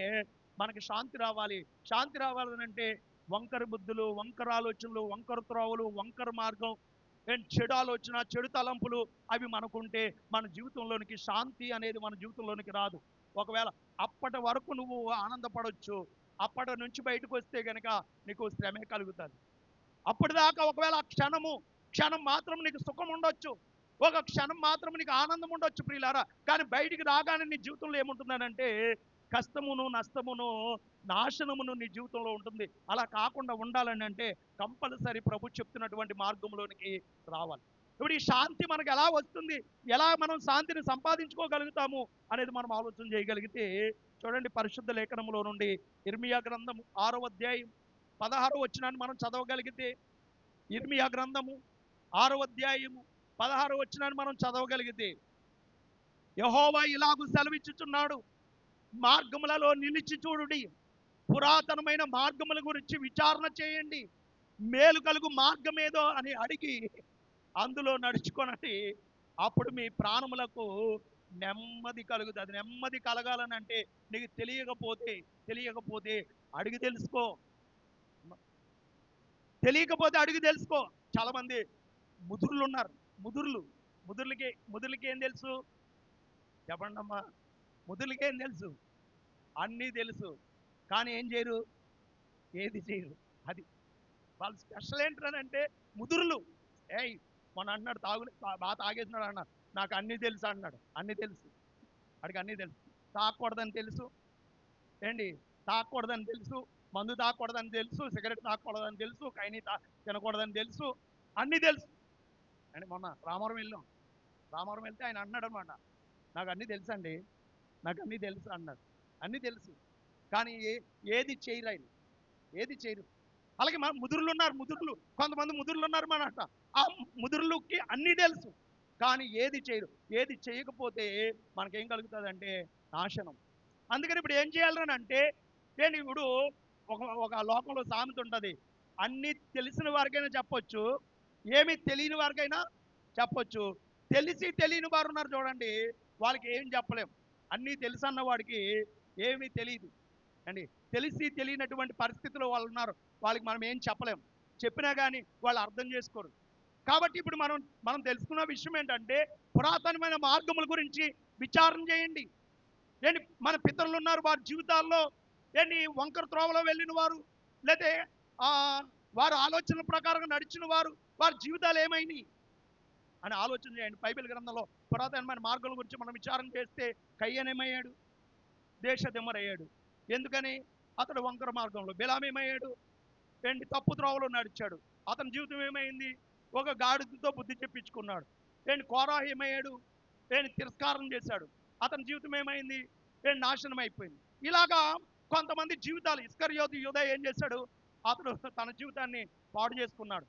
మనకి శాంతి రావాలి. శాంతి రావాలనంటే వంకర బుద్ధులు, వంకర ఆలోచనలు, వంకర త్రోవలు, వంకర మార్గం, చెడు ఆలోచన, చెడు తలంపులు అవి మనకుంటే మన జీవితంలోనికి శాంతి అనేది మన జీవితంలోనికి రాదు. ఒకవేళ అప్పటి వరకు నువ్వు ఆనందపడవచ్చు, అప్పటి నుంచి బయటకు వస్తే గనక నీకు శ్రమే కలుగుతుంది. అప్పటిదాకా ఒకవేళ ఆ క్షణం మాత్రం నీకు సుఖం ఉండొచ్చు, ఒక క్షణం మాత్రం నీకు ఆనందం ఉండొచ్చు ప్రియులారా. కానీ బయటికి రాగానే నీ జీవితంలో ఏముంటుందనంటే కష్టమును, నష్టమును, నాశనమును నీ జీవితంలో ఉంటుంది. అలా కాకుండా ఉండాలని అంటే కంపల్సరీ ప్రభు చెప్తున్నటువంటి మార్గంలోనికి రావాలి. ఇప్పుడు ఈ శాంతి మనకు ఎలా వస్తుంది, ఎలా మనం శాంతిని సంపాదించుకోగలుగుతాము అనేది మనం ఆలోచన చేయగలిగితే, చూడండి పరిశుద్ధ లేఖనంలో నుండి ఇర్మియా గ్రంథం 6వ అధ్యాయం 16వ వచనాన్ని మనం చదవగలిగితే, ఇర్మియా గ్రంథము 6వ అధ్యాయము 16వ వచనాన్ని మనం చదవగలిగితే, యెహోవా ఇలాగు సెలవిచ్చుచున్నాడు, మార్గములలో నిలిచి చూడుడి, పురాతనమైన మార్గముల గురించి విచారణ చేయండి, మేలు కలుగు మార్గం ఏదో అని అడిగి అందులో నడుచుకొనండి, అప్పుడు మీ ప్రాణములకు నెమ్మది కలుగుతుంది. నెమ్మది కలగాలని అంటే నీకు తెలియకపోతే అడిగి తెలుసుకో. తెలియకపోతే అడిగి తెలుసుకో. చాలా మంది ముదుర్లు ఉన్నారు. ముదుర్లకి ఏం తెలుసు చెప్పండి అమ్మా? ముదుర్లకి ఏం తెలుసు? అన్నీ తెలుసు, కానీ ఏం చేయరు, ఏది చేయరు. అది వాళ్ళు స్పెషల్ ఏంటంటే ముదురులు. ఏయ్ మొన్న అన్నాడు బాగా తాగేసినాడు అన్నాడు, నాకు అన్నీ తెలుసు అన్నాడు. అన్నీ తెలుసు, అడిగి అన్నీ తెలుసు. తాగకూడదని తెలుసు, తాగకూడదని తెలుసు, మందు తాగకూడదని తెలుసు, సిగరెట్ తాగకూడదని తెలుసు, తినకూడదని తెలుసు, అన్నీ తెలుసు. అండి మొన్న రామవరం వెళ్తే ఆయన అన్నాడు అనమాట, నాకు అన్నీ తెలుసండి, నాకు అన్నీ తెలుసు అన్నాడు. అన్నీ తెలుసు, కానీ ఏది చేయరు ఆయన, ఏది చేయరు. అలాగే మన ముదురులు ఉన్నారు, కొంతమంది ముదురులు ఉన్నారు మన అంట. ఆ ముదురులకి అన్నీ తెలుసు, కానీ ఏది చేయరు. ఏది చేయకపోతే మనకేం కలుగుతుందంటే నాశనం. అందుకని ఇప్పుడు ఏం చేయాలని అంటే, ఇప్పుడు ఒక లోకంలో సామెత ఉంటుంది, అన్నీ తెలిసిన వారికైనా చెప్పొచ్చు, ఏమీ తెలియని వారికైనా చెప్పొచ్చు. తెలియని వారు ఉన్నారు చూడండి, వాళ్ళకి ఏం చెప్పలేం. అన్నీ తెలుసు అన్న వాడికి ఏమీ తెలియదు అండి. తెలియనటువంటి పరిస్థితిలో వాళ్ళు ఉన్నారు, వాళ్ళకి మనం ఏం చెప్పలేం. చెప్పినా కానీ వాళ్ళు అర్థం చేసుకోరు. కాబట్టి ఇప్పుడు మనం తెలుసుకున్న విషయం ఏంటంటే, పురాతనమైన మార్గముల గురించి విచారణ చేయండి. మన పితరులు ఉన్నారు, వారి జీవితాల్లో వంకర త్రోవలో వెళ్ళిన వారు, లేతే వారు ఆలోచనల ప్రకారంగా నడిచిన వారి జీవితాలు ఏమైనాయి అని ఆలోచన చేయండి. బైబిల్ గ్రంథంలో పురాతనమైన మార్గాల గురించి మనం విచారణ చేస్తే, కయ్యనేమయ్యాడు, దేశదిమ్మరయ్యాడు. ఎందుకని? అతడు వంకర మార్గంలో. బిలాం ఏమయ్యాడు? తప్పు త్రోవలో నడిచాడు. అతని జీవితం ఏమైంది? ఒక గాడిదతో బుద్ధి చెప్పించుకున్నాడు. కోరాహు ఏమయ్యాడు? తిరస్కారం చేశాడు. అతని జీవితం ఏమైంది? నాశనం అయిపోయింది. ఇలాగా కొంతమంది జీవితాలు. ఇస్కరియోతు యూదా ఏం చేశాడు? అతడు తన జీవితాన్ని పాడు చేసుకున్నాడు.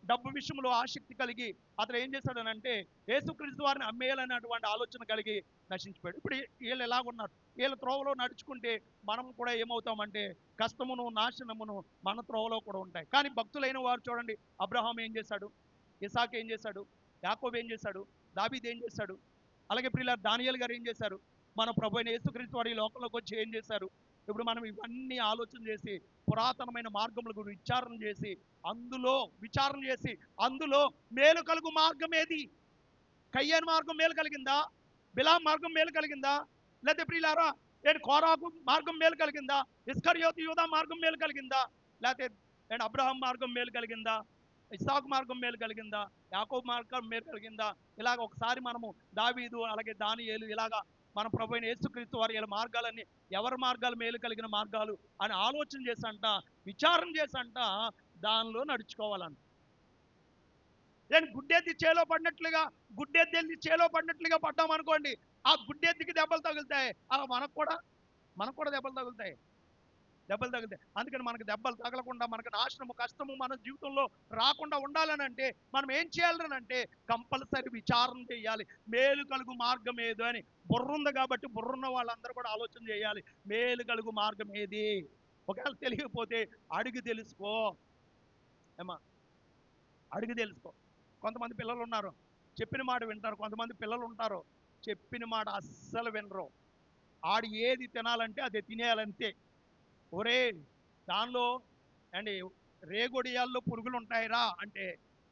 డబ్బు విషయంలో ఆసక్తి కలిగి అతను ఏం చేశాడనంటే యేసుక్రీస్తు వారిని అమ్మేయాలనేటువంటి ఆలోచన కలిగి నశించిపోయాడు. ఇప్పుడు వీళ్ళు ఎలాగున్నారు? వీళ్ళ త్రోవలో నడుచుకుంటే మనం కూడా ఏమవుతామంటే కష్టమును, నాశనమును మన త్రోవలో కూడా ఉంటాయి. కానీ భక్తులైన వారు చూడండి, అబ్రహాం ఏం చేశాడు? ఇసాక్ ఏం చేశాడు? యాకోబు ఏం చేశాడు? దావీదు ఏం చేశాడు? అలాగే ప్రియులారా దానియేలు గారు ఏం చేశారు? మన ప్రభు అయిన యేసుక్రీస్తు వారు ఈ లోకంలోకి వచ్చి ఏం చేశారు? ఇప్పుడు మనం ఇవన్నీ ఆలోచన చేసి పురాతనమైన మార్గముల గురించి అందులో మేలు కలుగు మార్గం ఏది? కయ్యాను మార్గం మేలు కలిగిందా? బిలాం మార్గం మేలు కలిగిందా? లేకపోతే ప్రియులారా కోరాకు మార్గం మేలు కలిగిందా? ఇస్కరియోతు యూదా మార్గం మేలు కలిగిందా? లేకపోతే అబ్రహాం మార్గం మేలు కలిగిందా? ఇస్సాకు మార్గం మేలు కలిగిందా? యాకోబు మార్గం మేలు కలిగిందా? ఇలాగ ఒకసారి మనము దావీదు అలాగే దానియేలు ఇలాగా మన ప్రభు అయిన యేసుక్రీస్తు వారి మార్గాలన్నీ ఎవరి మార్గాలు మేలు కలిగిన మార్గాలు అని ఆలోచన చేసంట, విచారణ చేసంట దానిలో నడుచుకోవాలంట. గుడ్డెద్ది చేలో పడినట్లుగా పడ్డాం అనుకోండి, ఆ గుడ్డెద్దికి దెబ్బలు తగులుతాయి, అలా మనకు కూడా దెబ్బలు తగులుతాయి. దెబ్బలు తగులుతాయి. అందుకని మనకు దెబ్బలు తగలకుండా, మనకు నాశనము, కష్టము మన జీవితంలో రాకుండా ఉండాలని అంటే మనం ఏం చేయాలని అంటే కంపల్సరీ విచారణ చేయాలి. మేలు కలుగు మార్గం ఏదో అని. బుర్ర ఉంది కాబట్టి బుర్రున్న వాళ్ళందరూ కూడా ఆలోచన చేయాలి. మేలు కలుగు మార్గం ఏది? ఒకవేళ తెలియకపోతే అడిగి తెలుసుకో. ఏమా, అడిగి తెలుసుకో. కొంతమంది పిల్లలు ఉన్నారు, చెప్పిన మాట వింటారు. కొంతమంది పిల్లలు ఉంటారు, చెప్పిన మాట అస్సలు వినరు. ఆడు ఏది తినాలంటే అది తినేయాలంతే. ఒరే, దానిలో అండి రేగొడియాల్లో పురుగులు ఉంటాయిరా అంటే,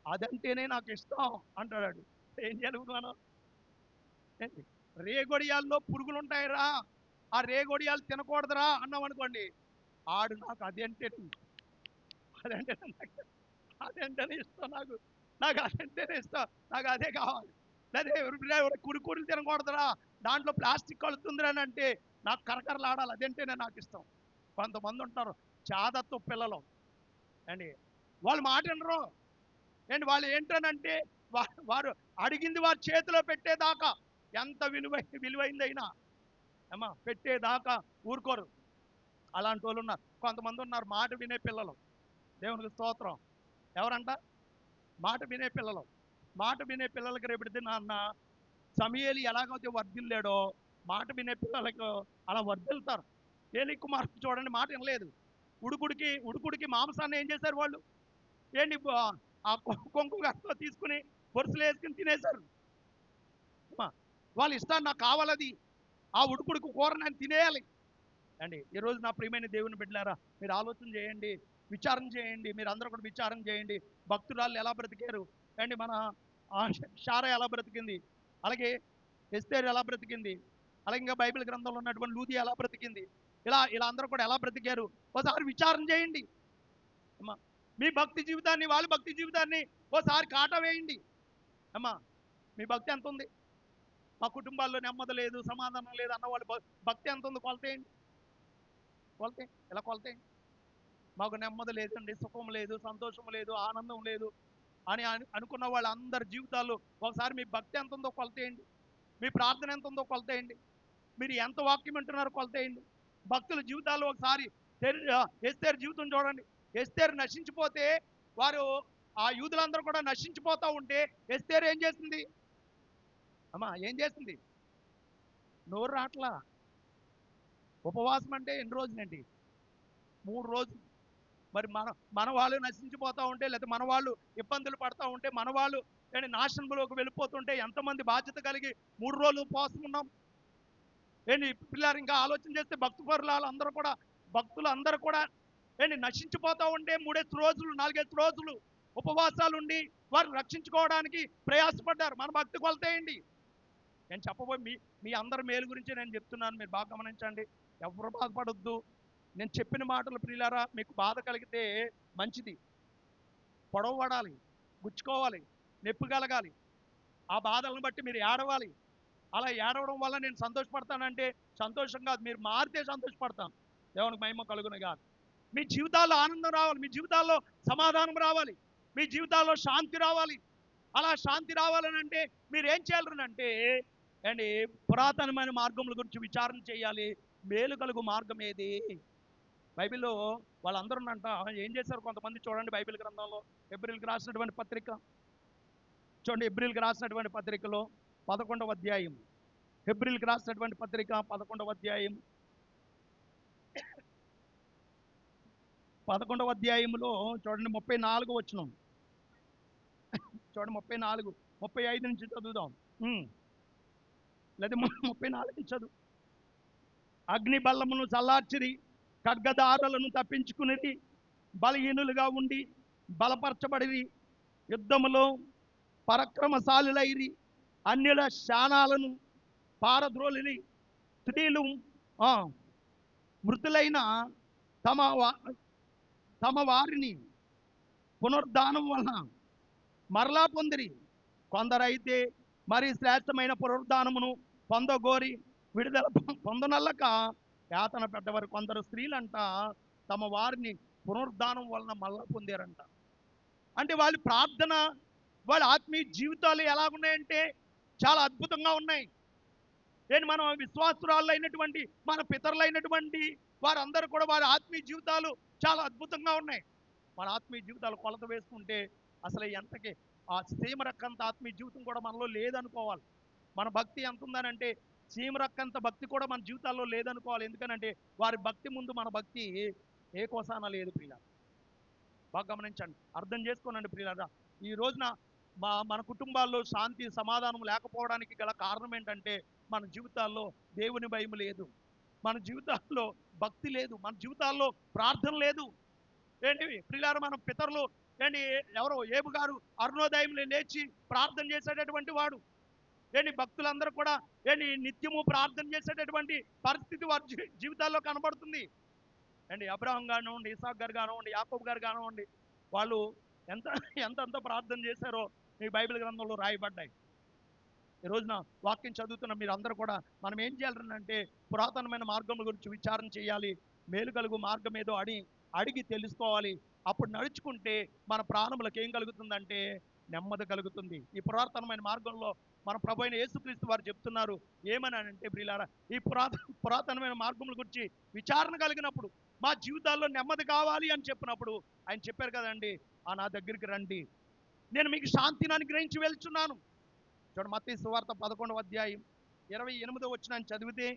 అదంటేనే నాకు ఇష్టం అంటాడు. ఏం చేయాలి మనం? ఏంటి? రేగొడియాల్లో పురుగులు ఉంటాయిరా, ఆ రేగొడియాలు తినకూడదురా అన్నాం అనుకోండి, ఆడు నాకు అదంటేనే అదంటేనే ఇష్టం, నాకు నాకు అదంటేనే ఇష్టం, నాకు అదే కావాలి. లేదా కురుకురులు తినకూడదురా, దాంట్లో ప్లాస్టిక్ కలుతుందిరా అని అంటే నాకు కరకరలాడాలి, అదంటేనే నాకు ఇష్టం. కొంతమంది ఉంటారు చాదత్వ పిల్లలు అండి, వాళ్ళు మాట వినరు. ఏంటి వాళ్ళు ఏంటనంటే వారు అడిగింది వారి చేతిలో పెట్టేదాకా, ఎంత విలువైందైనా అమ్మా పెట్టేదాకా ఊరుకోరు. అలాంటి వాళ్ళు ఉన్నారు. కొంతమంది ఉన్నారు మాట వినే పిల్లలు. దేవునికి స్తోత్రం. ఎవరంట? మాట వినే పిల్లలు. మాట వినే పిల్లలకి రేపటిది నాన్న సమూయేలు ఎలాగైతే వర్ధిల్లాడో, మాట వినే పిల్లలకు అలా వర్ధిల్తారు. ఏలీ కుమారుడు చూడండి, మాట వినలేదు. ఉడుకుడికి మాంసాన్ని ఏం చేశారు వాళ్ళు? ఏంటి ఆ కొంకు గంటలో తీసుకుని బొరుసులు వేసుకుని తినేశారు. వాళ్ళ ఇష్టాన్ని, నాకు కావాలది, ఆ ఉడుకుడుకు కూర నేను తినేయాలి అండి. ఈరోజు నా ప్రియమైన దేవుని బిడ్డలారా, మీరు ఆలోచన చేయండి, విచారణ చేయండి. మీరు అందరూ కూడా విచారణ చేయండి. భక్తురాళ్ళు ఎలా బ్రతికారు అండి? మన షారా ఎలా బ్రతికింది, అలాగే ఎస్తేరు ఎలా బ్రతికింది, అలాగే ఇంకా బైబిల్ గ్రంథంలో ఉన్నటువంటి లూది ఎలా బ్రతికింది, ఇలా ఇలా అందరూ కూడా ఎలా బ్రతికారు ఒకసారి విచారణ చేయండి. అమ్మా, మీ భక్తి జీవితాన్ని, వాళ్ళ భక్తి జీవితాన్ని ఓసారి కాటా వేయండి. అమ్మా, మీ భక్తి ఎంత ఉంది? మా కుటుంబాల్లో నెమ్మది లేదు, సమాధానం లేదు అన్నవాళ్ళు భక్తి ఎంత ఉంది? కొలతేయండి. ఇలా కొలతేయండి. మాకు నెమ్మది లేదండి, సుఖం లేదు, సంతోషం లేదు, ఆనందం లేదు అని అనుకున్న వాళ్ళందరి జీవితాల్లో ఒకసారి మీ భక్తి ఎంత ఉందో కొలతేయండి. మీ ప్రార్థన ఎంత ఉందో కొలతేయండి. మీరు ఎంత వాక్యం వింటున్నారో కొలతేయండి. భక్తుల జీవితాల్లో ఒకసారి ఎస్తేరు జీవితం చూడండి. ఎస్తేరు నశించిపోతే, వారు ఆ యూదులందరూ కూడా నశించిపోతూ ఉంటే ఎస్తేరు ఏం చేసింది? అమ్మా, ఏం చేసింది? నోరు రాట్లా. ఉపవాసం అంటే ఎన్ని రోజులండి? 3 రోజులు. మరి మన వాళ్ళు నశించిపోతూ ఉంటే, లేకపోతే మన వాళ్ళు ఇబ్బందులు పడతా ఉంటే, మన వాళ్ళు నాశనంలోకి వెళ్ళిపోతుంటే ఎంతమంది బాధ్యత కలిగి 3 రోజులు ఉపవాసం ఉన్నాం? పిల్లలు ఇంకా ఆలోచన చేస్తే భక్తులు అందరూ కూడా నశించిపోతూ ఉంటే 3 రోజులు 4 రోజులు ఉపవాసాలు ఉండి వారు రక్షించుకోవడానికి ప్రయాసపడ్డారు. మన భక్తి కొలతేయండి. నేను చెప్పబోయి మీ అందరి మేలు గురించి నేను చెప్తున్నాను, మీరు బాగా గమనించండి. ఎవరు బాధపడొద్దు. నేను చెప్పిన మాటలు ప్రియులారా మీకు బాధ కలిగితే మంచిది. పొడవబడాలి, గుచ్చుకోవాలి, నొప్పి కలగాలి. ఆ బాధలను బట్టి మీరు ఏడవాలి. అలా ఏడవడం వల్ల నేను సంతోషపడతానంటే సంతోషం కాదు, మీరు మారితే సంతోషపడతాను. దేవునికి మహిమ కలుగును కాదు. మీ జీవితాల్లో ఆనందం రావాలి, మీ జీవితాల్లో సమాధానం రావాలి, మీ జీవితాల్లో శాంతి రావాలి. అలా శాంతి రావాలని అంటే మీరు ఏం చేయాలనంటే అండి, పురాతనమైన మార్గముల గురించి విచారణ చేయాలి. మేలు కలుగు మార్గం ఏది? బైబిల్లో వాళ్ళందరూ అంట ఏం చేశారు? కొంతమంది చూడండి, బైబిల్ గ్రంథంలో ఎబ్రిల్కి రాసినటువంటి పత్రిక చూడండి. ఎబ్రిల్కి రాసినటువంటి పత్రికలో 11వ అధ్యాయం, ఎబ్రిల్కి రాసినటువంటి పత్రిక 11వ అధ్యాయం, 11వ అధ్యాయంలో చూడండి 34 వచనం చూడండి. 34, 35 నుంచి చదువుదాం. లేదా 34 నుంచి చదువు. అగ్ని బల్లమును చల్లార్చిరి, ఖడ్గదారులను తప్పించుకునేది, బలహీనులుగా ఉండి బలపరచబడి యుద్ధములో పరక్రమశాలులైరి, అన్యుల శానాలను పారద్రోలిరి, స్త్రీలు మృతులైన తమ వారిని పునరుద్ధానం వలన మరలా పొందిరి. కొందరైతే మరి శ్రేష్టమైన పునరుద్ధానమును పొందగోరి విడుదల పొందనల్లక యాతన పెట్టవారు. కొందరు స్త్రీలంట తమ వారిని పునరుద్ధానం వలన మళ్ళా పొందారంట. అంటే వాళ్ళ ప్రార్థన, వాళ్ళ ఆత్మీయ జీవితాలు ఎలాగున్నాయంటే చాలా అద్భుతంగా ఉన్నాయి. ఏంటి మనం విశ్వాసురాళ్ళు అయినటువంటి మన పితరులైనటువంటి వారందరూ కూడా వారి ఆత్మీయ జీవితాలు చాలా అద్భుతంగా ఉన్నాయి. మన ఆత్మీయ జీవితాలు కొలత వేసుకుంటే అసలు ఎంతకి ఆ సీమరక్కంత ఆత్మీయ జీవితం కూడా మనలో లేదనుకోవాలి. మన భక్తి ఎంత ఉందనంటే సీమరక్కంత భక్తి కూడా మన జీవితాల్లో లేదనుకోవాలి. ఎందుకనంటే వారి భక్తి ముందు మన భక్తి ఏ కోసాన లేదు ప్రియులారా. బాగా గమనించండి, అర్థం చేసుకోనండి ప్రియులారా. ఈ రోజున మన కుటుంబాల్లో శాంతి సమాధానం లేకపోవడానికి గల కారణం ఏంటంటే మన జీవితాల్లో దేవుని భయం లేదు, మన జీవితాల్లో భక్తి లేదు, మన జీవితాల్లో ప్రార్థన లేదు. ఏంటి ప్రియులారా, మన పితరులు ఏంటి ఎవరో ఏబు గారు అరుణోదయంలో లేచి ప్రార్థన చేసేటటువంటి వాడు. ఏంటి భక్తులందరూ కూడా ఏంటి నిత్యము ప్రార్థన చేసేటటువంటి పరిస్థితి వారి జీవితాల్లో కనబడుతుంది. అండి అబ్రహాం కానివ్వండి, ఇసాక్ గారు కానివ్వండి, యాకోబు గారు కానివ్వండి, వాళ్ళు ఎంత ఎంతంత ప్రార్థన చేశారో మీ బైబిల్ గ్రంథంలో రాయబడ్డాయి. ఈ రోజున వాక్యం చదువుతున్న మీరు అందరూ కూడా మనం ఏం చేయాలంటే పురాతనమైన మార్గం గురించి విచారణ చేయాలి. మేలు కలుగు మార్గం ఏదో అడిగి తెలుసుకోవాలి. అప్పుడు నడుచుకుంటే మన ప్రాణములకు ఏం కలుగుతుందంటే నెమ్మది కలుగుతుంది. ఈ పురాతనమైన మార్గంలో మన ప్రభు అయిన యేసుక్రీస్తు వారు చెప్తున్నారు ఏమని అంటే ప్రియులారా, ఈ పురాతనమైన మార్గముల గురించి విచారణ కలిగినప్పుడు మా జీవితాల్లో నెమ్మది కావాలి అని చెప్పినప్పుడు ఆయన చెప్పారు కదండి, నా దగ్గరికి రండి, నేను మీకు శాంతిని అనుగ్రహించి వెళ్తున్నాను. చూడండి, మత్తయి సువార్త 11వ అధ్యాయం 28వ వచనాన్ని చదివితే,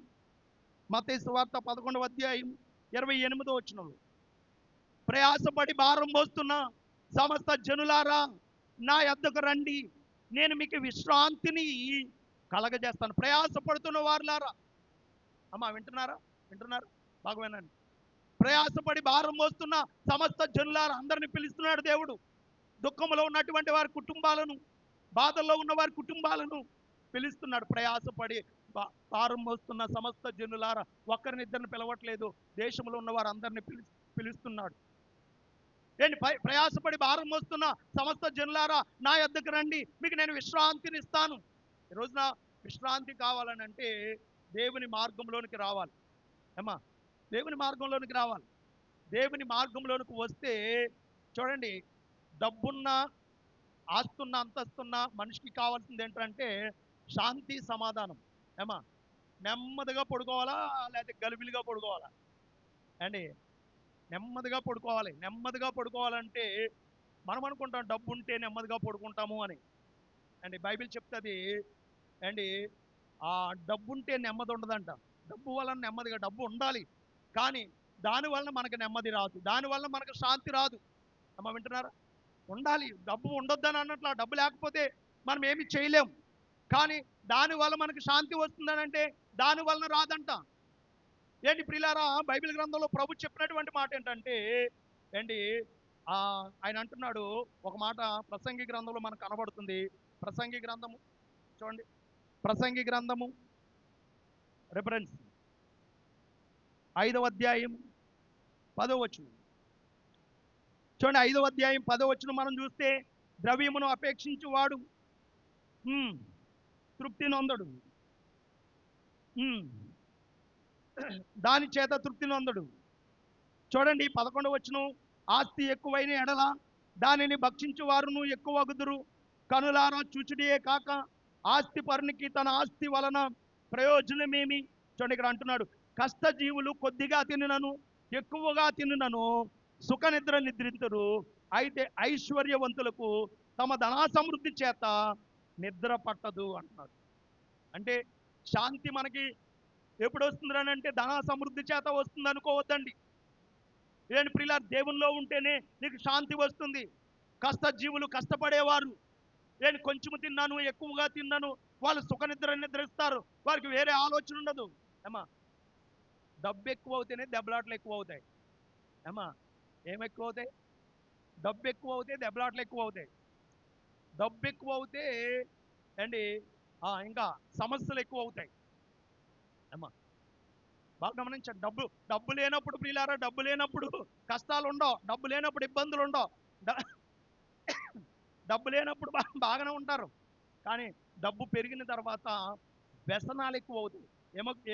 మత్తయి సువార్త 11వ అధ్యాయం 28వ వచనంలో, ప్రయాసపడి భారం మోస్తున్న సమస్త జనులారా నా యొద్దకు రండి, నేను మీకు విశ్రాంతిని కలగజేస్తాను. ప్రయాసపడుతున్న వారులారా, అమ్మా వింటున్నారా? బాగా వినండి. ప్రయాసపడి భారం మోస్తున్న సమస్త జనులారా, అందరిని పిలుస్తున్నాడు దేవుడు. దుఃఖంలో ఉన్నటువంటి వారి కుటుంబాలను, బాధల్లో ఉన్న వారి కుటుంబాలను పిలుస్తున్నాడు. ప్రయాసపడి భారం మోస్తున్న సమస్త జనులారా, ఒక్కరినిద్దరిని పిలవట్లేదు, దేశంలో ఉన్న వారు అందరిని పిలుస్తున్నాడు. ఏంటి ప్రయాసపడి భారం మోస్తున్న సమస్త జనులారా నా యొద్దకు రండి, మీకు నేను విశ్రాంతిని ఇస్తాను. ఈ రోజున విశ్రాంతి కావాలని అంటే దేవుని మార్గంలోనికి రావాలి. ఏమా, దేవుని మార్గంలోనికి రావాలి. దేవుని మార్గంలోనికి వస్తే చూడండి, డబ్బున్న ఆస్తున్న అంతస్తున్న మనిషికి కావాల్సింది ఏంటంటే శాంతి సమాధానం. ఏమా, నెమ్మదిగా పడుకోవాలా లేకపోతే గలిబిలిగా పడుకోవాలా అండి? నెమ్మదిగా పడుకోవాలి. నెమ్మదిగా పడుకోవాలంటే మనం అనుకుంటాం డబ్బు ఉంటే నెమ్మదిగా పడుకుంటాము అని అండి. బైబిల్ చెప్తుంది అండి, ఆ డబ్బు ఉంటే నెమ్మది ఉండదంట. డబ్బు వలన నెమ్మదిగా, డబ్బు ఉండాలి కానీ దానివల్ల మనకు నెమ్మది రాదు, దానివల్ల మనకు శాంతి రాదు. అమ్మ వింటున్నారా? ఉండాలి, డబ్బు ఉండొద్దని అన్నట్లు, ఆ డబ్బు లేకపోతే మనం ఏమి చేయలేం. కానీ దానివల్ల మనకు శాంతి వస్తుందని అంటే దాని వలన రాదంట. ఏంటి ప్రియులారా, బైబిల్ గ్రంథంలో ప్రభు చెప్పినటువంటి మాట ఏంటంటే ఏంటి, ఆయన అంటున్నాడు ఒక మాట, ప్రసంగి గ్రంథంలో మనకు కనబడుతుంది. ప్రసంగి గ్రంథము చూడండి, ప్రసంగి గ్రంథము రిఫరెన్స్ 5వ అధ్యాయం 10వ వచనం చూడండి. 5వ అధ్యాయం 10వ వచనం మనం చూస్తే, ద్రవ్యమును అపేక్షించువాడు తృప్తి నొందడు, దాని చేత తృప్తి నొందడు. చూడండి 11వ వచనం, ఆస్తి ఎక్కువైన ఎడల దానిని భక్షించు వారును ఎక్కువ అగుదురు, కనులారా చూచుడియే కాక ఆస్తి పరునికి తన ఆస్తి వలన ప్రయోజనమేమి. చూడండి, ఇక్కడ అంటున్నాడు, కష్టజీవులు కొద్దిగా తినునను ఎక్కువగా తినునను సుఖ నిద్ర నిద్రింతురు, అయితే ఐశ్వర్యవంతులకు తమ ధనా సమృద్ధి చేత నిద్ర పట్టదు అంటున్నాడు. అంటే శాంతి మనకి ఎప్పుడు వస్తుంది అంటే ధనా సమృద్ధి చేత వస్తుంది అనుకోవద్దండి. ఏంటి ప్రియులారా, దేవుల్లో ఉంటేనే నీకు శాంతి వస్తుంది. కష్టజీవులు, కష్టపడేవారు, నేను కొంచెం తిన్నాను ఎక్కువగా తిన్నాను, వాళ్ళు సుఖ నిద్రిస్తారు, వారికి వేరే ఆలోచన ఉండదు. ఏమా, డబ్బు ఎక్కువ అవుతేనే దెబ్బలాటలు ఎక్కువ అవుతాయి. ఏమా, ఏమి ఎక్కువ అవుతాయి? డబ్బు ఎక్కువ అవుతాయి, దెబ్బలాటలు ఎక్కువ అవుతాయి. డబ్బు ఎక్కువ అవుతే అండి ఇంకా సమస్యలు ఎక్కువ అవుతాయి. ఏమా, బాగా గమనించండి. డబ్బు లేనప్పుడు ప్రియులారా, డబ్బు లేనప్పుడు కష్టాలు ఉండవు, డబ్బు లేనప్పుడు ఇబ్బందులు ఉండవు, డబ్బు లేనప్పుడు బాగానే ఉంటారు. కానీ డబ్బు పెరిగిన తర్వాత వ్యసనాలు ఎక్కువ అవుతాయి.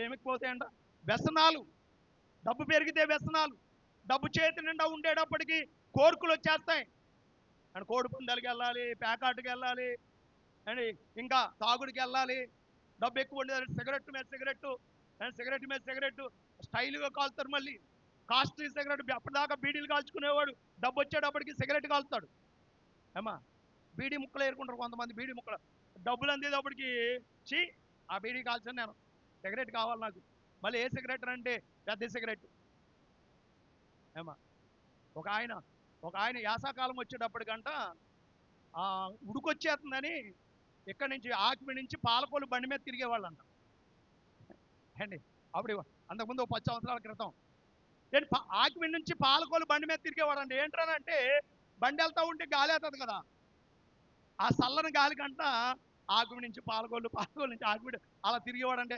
ఏమి ఎక్కువ అవుతాయంట? వ్యసనాలు. డబ్బు పెరిగితే వ్యసనాలు. డబ్బు చేతి నిండా ఉండేటప్పటికి కోరికలు వచ్చేస్తాయి. అండ్ కోడి పందాలకి వెళ్ళాలి, పేకాటుకి వెళ్ళాలి, అండ్ ఇంకా తాగుడికి వెళ్ళాలి, డబ్బు ఎక్కువ ఉండేది, సిగరెట్ మీద సిగరెట్, సిగరెట్ మీద సిగరెట్, స్టైల్గా కాలుతారు. మళ్ళీ కాస్ట్లీ సిగరెట్, అప్పటిదాకా బీడీలు కాల్చుకునేవాడు డబ్బు వచ్చేటప్పటికి సిగరెట్ కాలుతాడు. ఏమా, బీడీ ముక్కలు ఏరుకుంటారు కొంతమంది, బీడీ ముక్కలు డబ్బులు అందేటప్పటికి చీ ఆ బీడీ కాల్చాను నేను, సిగరెట్ కావాలి నాకు. మళ్ళీ ఏ సిగరెట్ అంటే పెద్ద సిగరెట్. ఏమా, ఒక ఆయన యాసాకాలం వచ్చేటప్పటికంట ఉడుకొచ్చేస్తుందని ఇక్కడి నుంచి ఆకిమి నుంచి పాలకోలు బండి మీద తిరిగేవాళ్ళంట అండి. అప్పుడు అంతకుముందు 10 సంవత్సరాల క్రితం ఆకిమి నుంచి పాలకోలు బండి మీద తిరిగేవాడండి. ఏంటనంటే బండి వెళ్తా ఉంటే గాలి అవుతుంది కదా, ఆ చల్లని గాలికంట ఆకుమి నుంచి పాలకోళ్ళు, పాలకోలు నుంచి ఆకుమిడి అలా తిరిగేవాడంటే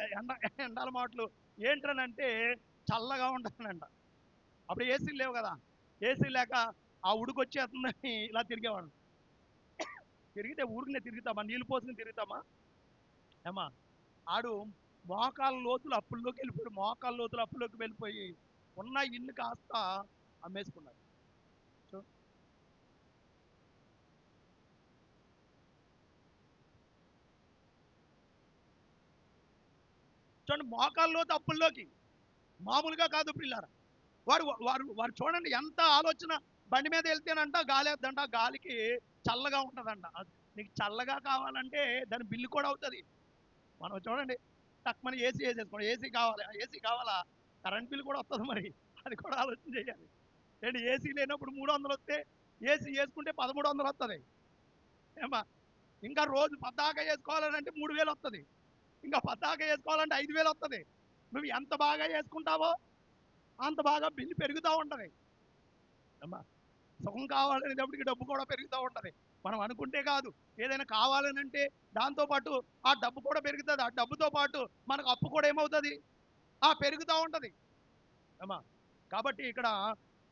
ఎండాల మాటలు ఏంటనంటే చల్లగా ఉంటానంట. అప్పుడు ఏసీలు లేవు కదా, ఏసీ లేక ఆ ఉడుకొచ్చేస్తుందని ఇలా తిరిగేవాడు. తిరిగితే ఊరికనే తిరుగుతామా, నీళ్ళు పోసుకుని తిరుగుతామా? ఏమా, ఆడు మోకాళ్ళ లోతులు అప్పుల్లోకి వెళ్ళిపోయాడు. మోకాళ్ళ లోతులు అప్పుల్లోకి వెళ్ళిపోయి ఉన్న ఇల్లు కాస్త అమ్మేసుకున్నాడు. చూడండి, మోకాళ్ళ లోతు అప్పుల్లోకి, మామూలుగా కాదు పిల్లారా. వారు వారు వారు చూడండి, ఎంత ఆలోచన. బండి మీద వెళ్తేనంట గాలి వేద్దంట, గాలికి చల్లగా ఉంటుందంట. నీకు చల్లగా కావాలంటే దాని బిల్లు కూడా అవుతుంది. మనం చూడండి, తక్కువ ఏసీ వేసేసుకోండి, ఏసీ కావాలా, కరెంట్ బిల్ కూడా వస్తుంది. మరి అది కూడా ఆలోచన చేయాలి. ఏంటి, ఏసీ లేనప్పుడు 300 వస్తే ఏసీ వేసుకుంటే 1300 వస్తుంది. ఏమా, ఇంకా రోజు పద్దాకా వేసుకోవాలంటే 3000 వస్తుంది. ఇంకా పద్దాకా వేసుకోవాలంటే 5000 వస్తుంది. నువ్వు ఎంత బాగా వేసుకుంటావో అంత బాగా బిల్లు పెరుగుతూ ఉంటుంది. అమ్మా, సుఖం కావాలనేటప్పటికి డబ్బు కూడా పెరుగుతూ ఉంటుంది. మనం అనుకుంటే కాదు, ఏదైనా కావాలనంటే దాంతోపాటు ఆ డబ్బు కూడా పెరుగుతుంది. ఆ డబ్బుతో పాటు మనకు అప్పు కూడా ఏమవుతుంది, పెరుగుతూ ఉంటుంది. అమ్మా, కాబట్టి ఇక్కడ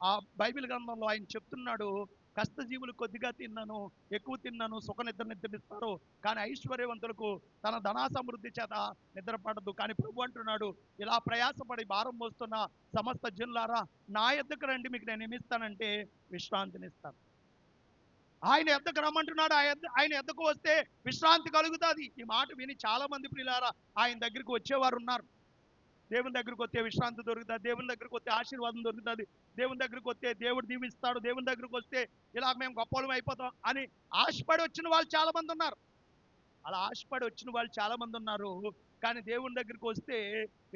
ఆ బైబిల్ గ్రంథంలో ఆయన చెప్తున్నాడు, కష్టజీవులు కొద్దిగా తిన్నాను, ఎక్కువ తిన్నాను, సుఖ నిద్రనిస్తారు, కానీ ఐశ్వర్యవంతులకు తన ధనా సమృద్ధి చేత నిద్ర పడదు. కానీ ప్రభు అంటున్నాడు, ఇలా ప్రయాసపడి భారం మోస్తున్న సమస్త జనులారా నా యొద్దకు రండి, మీకు నేను ఏమిస్తానంటే విశ్రాంతినిస్తాను. ఆయన యొద్దకు రమ్మంటున్నాడు. ఆయన యొద్దకు వస్తే విశ్రాంతి కలుగుతుంది. ఈ మాట విని చాలా మంది ప్రియులారా ఆయన దగ్గరికి వచ్చేవారు ఉన్నారు. దేవుని దగ్గరికి వస్తే విశ్రాంతి దొరుకుతుంది, దేవుని దగ్గరికి వస్తే ఆశీర్వాదం దొరుకుతుంది, దేవుని దగ్గరికి వస్తే దేవుడు దీవిస్తాడు, దేవుని దగ్గరికి వస్తే ఇలా మేము గొప్పలం అయిపోతాం అని ఆశపడి వచ్చిన వాళ్ళు చాలా మంది ఉన్నారు. అలా ఆశపడి వచ్చిన వాళ్ళు చాలా మంది ఉన్నారు. కానీ దేవుని దగ్గరికి వస్తే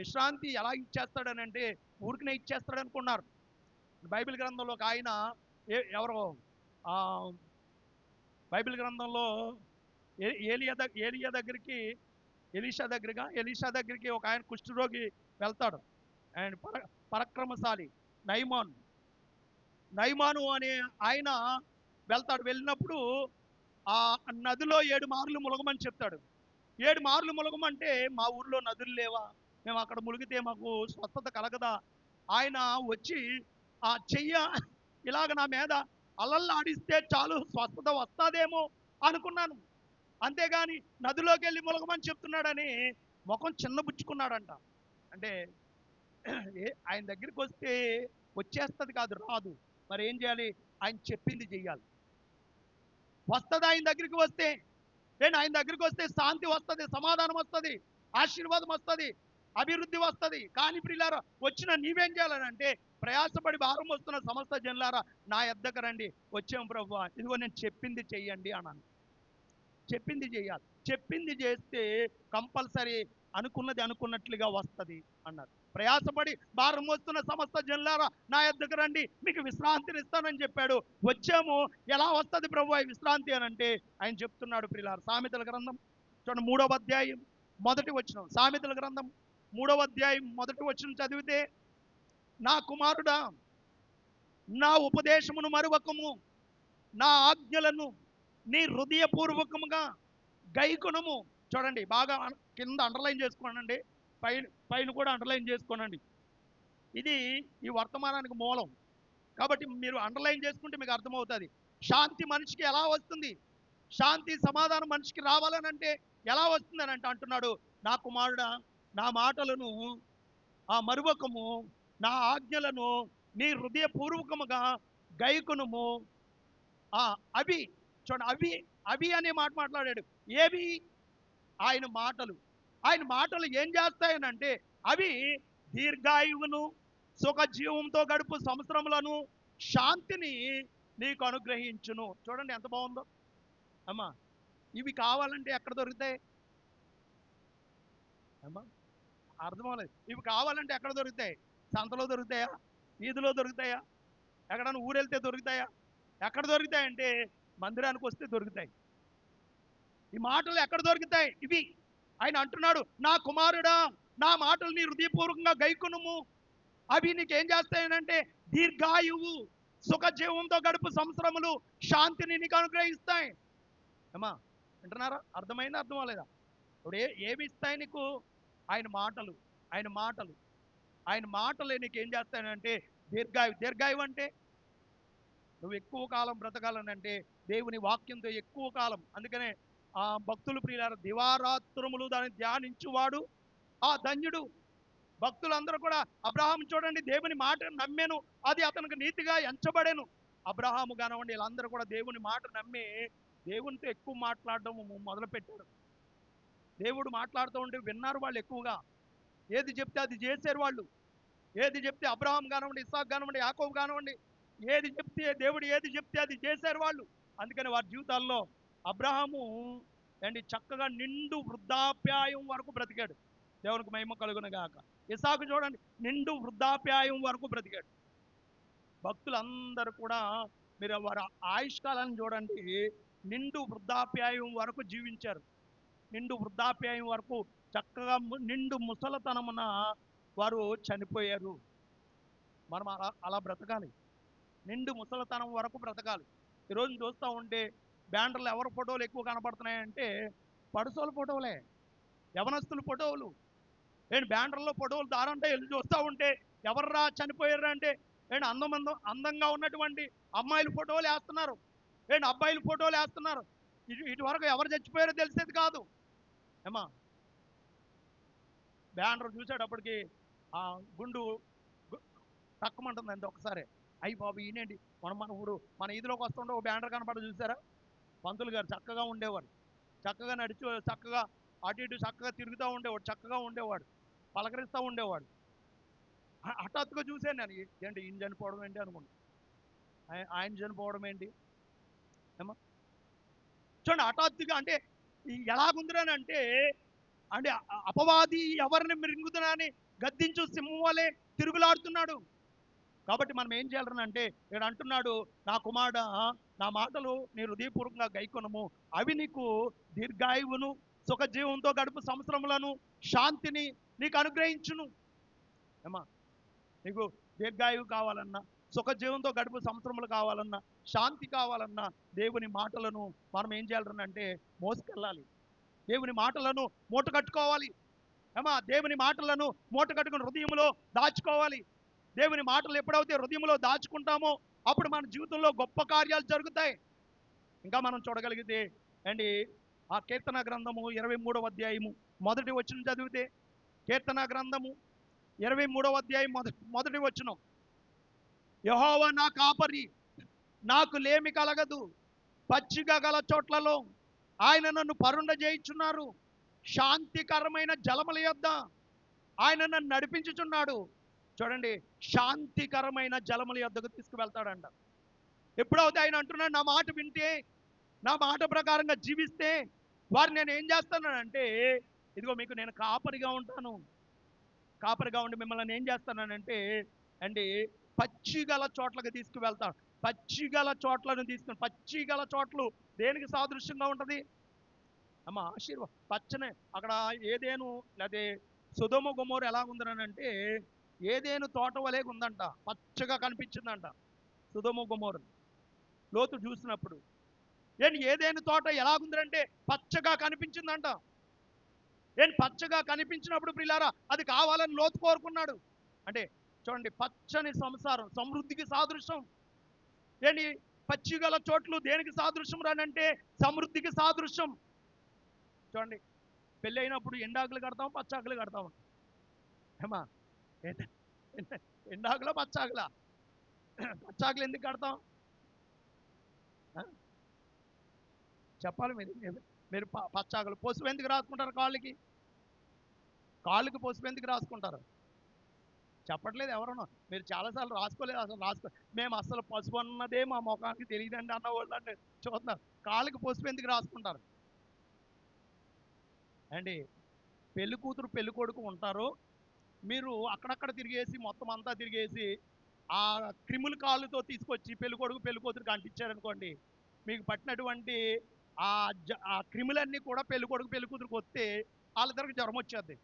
విశ్రాంతి ఎలా ఇచ్చేస్తాడని అంటే ఊరికనే ఇచ్చేస్తాడు అనుకున్నారు. బైబిల్ గ్రంథంలో ఒక ఆయన ఎవరో బైబిల్ గ్రంథంలో ఎలీషా దగ్గరికి ఒక ఆయన కుష్ఠరోగి వెళ్తాడు. ఆయన పరాక్రమశాలి నయమాను అనే ఆయన వెళ్తాడు. వెళ్ళినప్పుడు ఆ నదిలో 7 మార్లు ములగమని చెప్తాడు. 7 మార్లు ములగమంటే మా ఊర్లో నదులు లేవా, మేము అక్కడ ములిగితే మాకు స్వస్థత కలగదా? ఆయన వచ్చి ఆ చెయ్య ఇలాగ నా మీద అలల్లా ఆడిస్తే చాలు స్వస్థత వస్తుందేమో అనుకున్నాను. అంతేగాని నదిలోకి వెళ్ళి ములగమని చెప్తున్నాడని ముఖం చిన్నబుచ్చుకున్నాడంట. అంటే ఆయన దగ్గరికి వస్తే వచ్చేస్తుంది కాదు, రాదు. మరి ఏం చేయాలి? ఆయన చెప్పింది చెయ్యాలి. వస్తుంది ఆయన దగ్గరికి వస్తే. ఆయన దగ్గరికి వస్తే శాంతి వస్తుంది, సమాధానం వస్తుంది, ఆశీర్వాదం వస్తుంది, అభివృద్ధి వస్తుంది. కానీ ప్రియులారా వచ్చిన నీవేం చేయాలని అంటే ప్రయాసపడి భారం వస్తున్న సమస్త జనులారా నా యొద్దకు రండి. వచ్చాం ప్రభువా, ఇదిగో నేను చెప్పింది చెయ్యండి అన్నాను. చెప్పింది చేయాలి. చెప్పింది చేస్తే కంపల్సరీ అనుకున్నది అనుకున్నట్లుగా వస్తుంది అన్నారు. ప్రయాసపడి భారం మోస్తున్న సమస్త జనులారా నా యొద్దకు రండి, మీకు విశ్రాంతిని ఇస్తానని చెప్పాడు. వచ్చాము, ఎలా వస్తుంది ప్రభు ఈ విశ్రాంతి అని అంటే ఆయన చెప్తున్నాడు. ప్రియులారా సామెతల గ్రంథం చూడండి 3వ అధ్యాయం మొదటి వచనం. సామెతల గ్రంథం 3వ అధ్యాయం మొదటి వచనం చదివితే, నా కుమారుడా నా ఉపదేశమును మరువకము, నా ఆజ్ఞలను నీ హృదయపూర్వకముగా గైకొనుము. చూడండి, బాగా కింద అండర్లైన్ చేసుకోనండి, పైన కూడా అండర్లైన్ చేసుకోనండి. ఇది ఈ వర్తమానానికి మూలం. కాబట్టి మీరు అండర్లైన్ చేసుకుంటే మీకు అర్థమవుతుంది. శాంతి మనిషికి ఎలా వస్తుంది, శాంతి సమాధానం మనిషికి రావాలనంటే ఎలా వస్తుందని అంటే అంటున్నాడు, నా కుమారుడా నా మాటలను మరువకము, నా ఆజ్ఞలను నీ హృదయపూర్వకముగా గైకొనుము. అవి చూడండి, అవి అనే మాట మాట్లాడాడు. ఏవి? ఆయన మాటలు. ఆయన మాటలు ఏం చేస్తాయనంటే అవి దీర్ఘాయువును, సుఖజీవంతో గడుపు సంవత్సరములను, శాంతిని నీకు అనుగ్రహించును. చూడండి ఎంత బాగుందో అమ్మా. ఇవి కావాలంటే ఎక్కడ దొరుకుతాయి అమ్మా? అర్థమవలేదు. ఇవి కావాలంటే ఎక్కడ దొరుకుతాయి? సంతలో దొరుకుతాయా? వీధిలో దొరుకుతాయా? ఎక్కడైనా ఊరెళ్తే దొరుకుతాయా? ఎక్కడ దొరుకుతాయంటే మందిరానికి వస్తే దొరుకుతాయి. ఈ మాటలు ఎక్కడ దొరుకుతాయి? ఇవి ఆయన అంటున్నాడు, నా కుమారుడా, నా మాటలు నీ హృదయపూర్వకంగా గైకొనుము. అవి నీకేం చేస్తాయనంటే దీర్ఘాయువు, సుఖజీవంతో గడుపు సంవత్సరములు, శాంతిని నీకు అనుగ్రహిస్తాయి. అమ్మా వింటున్నారా? అర్థమైందా? అర్థం అవ్వలేదా? ఇప్పుడు ఏమి ఇస్తాయి నీకు? ఆయన మాటలు. ఆయన మాటలు. ఆయన మాటలే నీకు ఏం చేస్తాయంటే దీర్ఘాయు. దీర్ఘాయువు అంటే నువ్వు ఎక్కువ కాలం బ్రతకాలనంటే దేవుని వాక్యంతో ఎక్కువ కాలం. అందుకనే ఆ భక్తులు ప్రియులారా, దివారాత్రములు దాన్ని ధ్యానించువాడు ఆ ధన్యుడు. భక్తులందరూ కూడా అబ్రహాం చూడండి, దేవుని మాట నమ్మాను, అది అతనికి నీతిగా ఎంచబడెను. అబ్రహాము కానివ్వండి, వీళ్ళందరూ కూడా దేవుని మాట నమ్మి దేవునితో ఎక్కువ మాట్లాడడం మొదలుపెట్టారు. దేవుడు మాట్లాడుతూ ఉంటే విన్నారు వాళ్ళు ఎక్కువగా. ఏది చెప్తే అది చేశారు వాళ్ళు. ఏది చెప్తే అబ్రహాం కానివ్వండి, ఇస్సాకు కానివ్వండి, యాకోబు కానివ్వండి, ఏది చెప్తే దేవుడు ఏది చెప్తే అది చేశారు వాళ్ళు. అందుకని వారి జీవితాల్లో అబ్రహాము చక్కగా నిండు వృద్ధాప్యాయం వరకు బ్రతికాడు. దేవునికి మహిమ కలుగును గాక. ఇస్సాకు చూడండి, నిండు వృద్ధాప్యాయం వరకు బ్రతికాడు. భక్తులందరూ కూడా మీరు వారి ఆయుష్కాలాన్ని చూడండి, నిండు వృద్ధాప్యాయం వరకు జీవించారు. నిండు వృద్ధాప్యాయం వరకు చక్కగా నిండు ముసలతనమున వారు చనిపోయారు. మనం అలా అలా బ్రతకాలి. నిండు ముసలితనం వరకు బ్రతకాలి. ఈరోజు చూస్తూ ఉంటే బ్యానర్లు ఎవరి ఫోటోలు ఎక్కువ కనపడుతున్నాయంటే పడుసోల ఫోటోలే, యవనస్తుల ఫోటోలు. బ్యానర్లో ఫోటోలు దారంటే వెళ్ళి చూస్తూ ఉంటే ఎవర్రా చనిపోయారా అంటే అందంగా ఉన్నటువంటి అమ్మాయిల ఫోటోలు వేస్తున్నారు, అబ్బాయిల ఫోటోలు వేస్తున్నారు. ఇటు వరకు ఎవరు చచ్చిపోయారో తెలిసేది కాదు. ఏమా బ్యానర్ చూసేటప్పటికి ఆ గుండు తక్కుమంటుంది అంతే ఒకసారి. అయ్యి బాబు ఈయనేంటి ఇప్పుడు మన ఈదిలోకి వస్తుండే ఒక బ్యానర్ కనపడ చూసారా? పంతులు గారు చక్కగా ఉండేవాడు, చక్కగా నడిచి చక్కగా అటు ఇటు చక్కగా తిరుగుతూ ఉండేవాడు, చక్కగా ఉండేవాడు, పలకరిస్తూ ఉండేవాడు. హఠాత్తుగా చూశాను నేను, ఏంటి ఈయన చనిపోవడం ఏంటి అనుకుంటా. ఆయన చనిపోవడం ఏంటి ఏమా చూడండి. హఠాత్తుగా అంటే ఎలాగుందిరానంటే అంటే అపవాది ఎవరిని మృంగుదనని గద్దించు సింహం వలె తిరుగులాడుతున్నాడు. కాబట్టి మనం ఏం చేయాలనంటే ఇక్కడ అంటున్నాడు, నా కుమారుడా, నా మాటలు నీ హృదయపూర్వకంగా గైకొనుము. అవి నీకు దీర్ఘాయువును, సుఖజీవంతో గడుపు సంవత్సరములను, శాంతిని నీకు అనుగ్రహించును. ఏమా నీకు దీర్ఘాయువు కావాలన్నా, సుఖజీవంతో గడుపు సంవత్సరములు కావాలన్నా, శాంతి కావాలన్నా దేవుని మాటలను మనం ఏం చేయాలనంటే మోసుకెళ్ళాలి. దేవుని మాటలను మూట కట్టుకోవాలి. ఏమా దేవుని మాటలను మూట కట్టుకుని హృదయంలో దాచుకోవాలి. దేవుని మాటలు ఎప్పుడైతే హృదయంలో దాచుకుంటామో అప్పుడు మన జీవితంలో గొప్ప కార్యాలు జరుగుతాయి. ఇంకా మనం చూడగలిగితే ఆ కీర్తన గ్రంథము 23వ అధ్యాయము మొదటి వచనం చదివితే, కీర్తన గ్రంథము 23వ అధ్యాయం మొదటి వచనం, యెహోవా నా కాపరి, నాకు లేమి కలగదు. పచ్చిక గల చోట్లలో ఆయన నన్ను పరుండజేయుచున్నారు. శాంతికరమైన జలముల యొద్ద ఆయన నన్ను నడిపించుచున్నాడు. చూడండి, శాంతికరమైన జలముల యొద్దకు తీసుకువెళ్తాడంట. ఎప్పుడైతే ఆయన అంటున్నాడు, నా మాట వింటే, నా మాట ప్రకారంగా జీవిస్తే వారిని నేను ఏం చేస్తానంటే, ఇదిగో మీకు నేను కాపరిగా ఉంటాను. కాపరిగా ఉండి మిమ్మల్ని ఏం చేస్తానంటే పచ్చిగల చోట్లకు తీసుకువెళ్తాను. పచ్చిగల చోట్లను తీసుకుని, పచ్చిగల చోట్లు దేనికి సాదృశ్యంగా ఉంటుంది అమ్మ? పచ్చనే. అక్కడ ఏదేను లేదా సొదొమ గొమొర ఎలా ఉందనంటే ఏదేను తోట వలె ఉందంట, పచ్చగా కనిపించిందంట సొదొమ గొమొర. లోతు చూసినప్పుడు ఏదేను తోట ఎలాగుందంటే పచ్చగా కనిపించిందంట. పచ్చగా కనిపించినప్పుడు ప్రియులారా అది కావాలని లోతు కోరుకున్నాడు. అంటే చూడండి, పచ్చని సంసారం సమృద్ధికి సాదృశ్యం. పచ్చిగల చోట్లు దేనికి సాదృశ్యం రానంటే సమృద్ధికి సాదృశ్యం. చూడండి, పెళ్ళి అయినప్పుడు ఎండాకులు కడతాం, పచ్చాకులు కడతాం. ఏమా ఎండాకుల పచ్చాకుల? పచ్చాకులు ఎందుకు కడతాం చెప్పాలి మీరు. మీరు పచ్చాకులు పసుపు ఎందుకు రాసుకుంటారు కాళ్ళకి? కాళ్ళకి పసుపు ఎందుకు రాసుకుంటారు? చెప్పట్లేదు ఎవరును. మీరు చాలాసార్లు రాసుకోలేదు, అసలు మేము అసలు పసుపు అన్నదే మా ముఖానికి తెలియదండి అన్న వాళ్ళు అంటే చూస్తున్నారు. కాళ్ళకి పసుపు ఎందుకు రాసుకుంటారు అండి? పెళ్లి కూతురు పెళ్లి కొడుకు ఉంటారు. మీరు అక్కడక్కడ తిరిగేసి మొత్తం అంతా తిరిగేసి ఆ క్రిముల కాళ్ళతో తీసుకొచ్చి పెళ్లి కొడుకు పెళ్లి కూతురికి అంటించారనుకోండి, మీకు పట్టినటువంటి ఆ క్రిములన్నీ కూడా పెళ్లి కొడుకు పెళ్లి కూతురికి వస్తే వాళ్ళిద్దరికి జ్వరం వచ్చేది.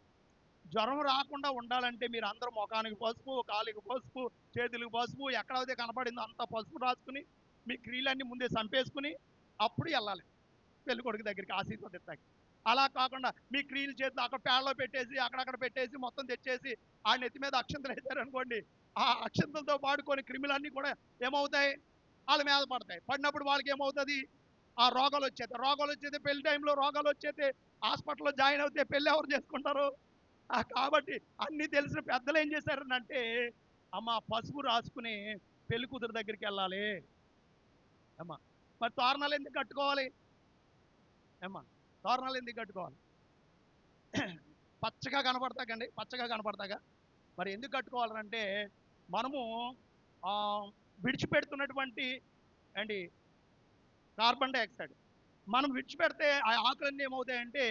జ్వరం రాకుండా ఉండాలంటే మీరు అందరూ ముఖానికి పసుపు, కాలికి పసుపు, చేతులకు పసుపు, ఎక్కడైతే కనపడిందో అంత పసుపు రాసుకుని మీ క్రియలన్నీ ముందే చంపేసుకుని అప్పుడు వెళ్ళాలి పెళ్లి కొడుకు దగ్గరికి ఆశీర్వదిస్తాకి. అలా కాకుండా మీ క్రియలు చేతులు అక్కడ పేడలో పెట్టేసి అక్కడక్కడ పెట్టేసి మొత్తం తెచ్చేసి ఆ నెత్తి మీద అక్షంతలు వేశారనుకోండి, ఆ అక్షంతలతో పాడుకొని క్రిములన్నీ కూడా ఏమవుతాయి? వాళ్ళ మీద పడతాయి. పడినప్పుడు వాళ్ళకి ఏమవుతుంది? ఆ రోగాలు వచ్చేది. రోగాలు వచ్చేది పెళ్లి టైంలో రోగాలు వచ్చేది. హాస్పిటల్లో జాయిన్ అవుతే పెళ్లి ఎవరు చేసుకుంటారు? కాబట్టి అన్నీ తెలిసిన పెద్దలు ఏం చేశారనంటే, అమ్మ పసుపు రాసుకుని పెళ్లి కూతురు దగ్గరికి వెళ్ళాలి అమ్మ. మరి తోరణాలు ఎందుకు కట్టుకోవాలి అమ్మ? తోరణాలు ఎందుకు కట్టుకోవాలి? పచ్చగా కనపడతాకండి, పచ్చగా కనపడతాగా. మరి ఎందుకు కట్టుకోవాలంటే మనము ఆ, విడిచిపెడుతున్నటువంటి అండి కార్బన్ డైఆక్సైడ్ మనం విడిచిపెడితే ఆ ఆకులన్నీ ఏమవుతాయంటే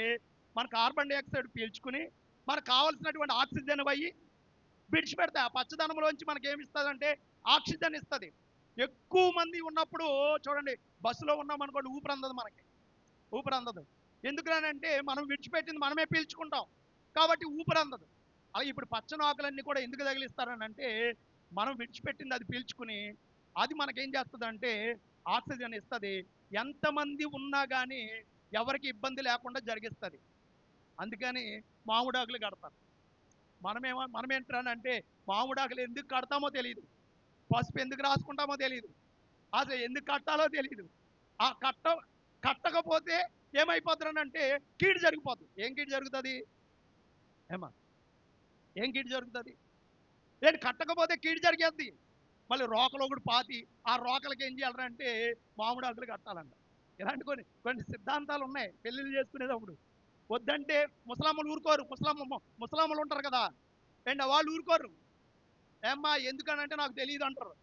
మన కార్బన్ డైఆక్సైడ్ పీల్చుకుని మనకు కావాల్సినటువంటి ఆక్సిజన్ అయ్యి విడిచిపెడతాయి. ఆ పచ్చదనంలోంచి మనకి ఏమి ఇస్తుందంటే ఆక్సిజన్ ఇస్తుంది. ఎక్కువ మంది ఉన్నప్పుడు చూడండి, బస్సులో ఉన్నాం అనుకోండి, ఊపిరి అందదు మనకి, ఊపిరి అందదు. ఎందుకనంటే మనం విడిచిపెట్టింది మనమే పీల్చుకుంటాం కాబట్టి ఊపిరి అందదు. అలాగే ఇప్పుడు పచ్చని ఆకులన్నీ కూడా ఎందుకు తగిలిస్తారని అంటే మనం విడిచిపెట్టింది అది పీల్చుకుని అది మనకేం చేస్తుందంటే ఆక్సిజన్ ఇస్తుంది. ఎంతమంది ఉన్నా కానీ ఎవరికి ఇబ్బంది లేకుండా జరిగిస్తుంది. అందుకని మామిడాకులు కడతారు. మనమేంటానంటే మామిడాకులు ఎందుకు కడతామో తెలియదు, పసుపు ఎందుకు రాసుకుంటామో తెలియదు, అసలు ఎందుకు కట్టాలో తెలియదు. ఆ కట్టకపోతే ఏమైపోతారనంటే కీడు జరిగిపోతుంది. ఏం కీడు జరుగుతుంది ఏమా? ఏం కీడు జరుగుతుంది? ఏంటి కట్టకపోతే కీడు జరిగేది. మళ్ళీ రోకలు ఒకటి పాతి ఆ రోకలకి ఏం చేయాలంటే మామిడాకులు కట్టాలంట. ఇలాంటి కొన్ని కొన్ని సిద్ధాంతాలు ఉన్నాయి పెళ్ళిళ్ళు చేసుకునేటప్పుడు. వద్దంటే ముసలామ్మలు ఊరుకోరు. ముసలామ్మలు ఉంటారు కదా అండ్ వాళ్ళు ఊరుకోరు. ఏమ్మా ఎందుకనంటే నాకు తెలియదు అంటారు.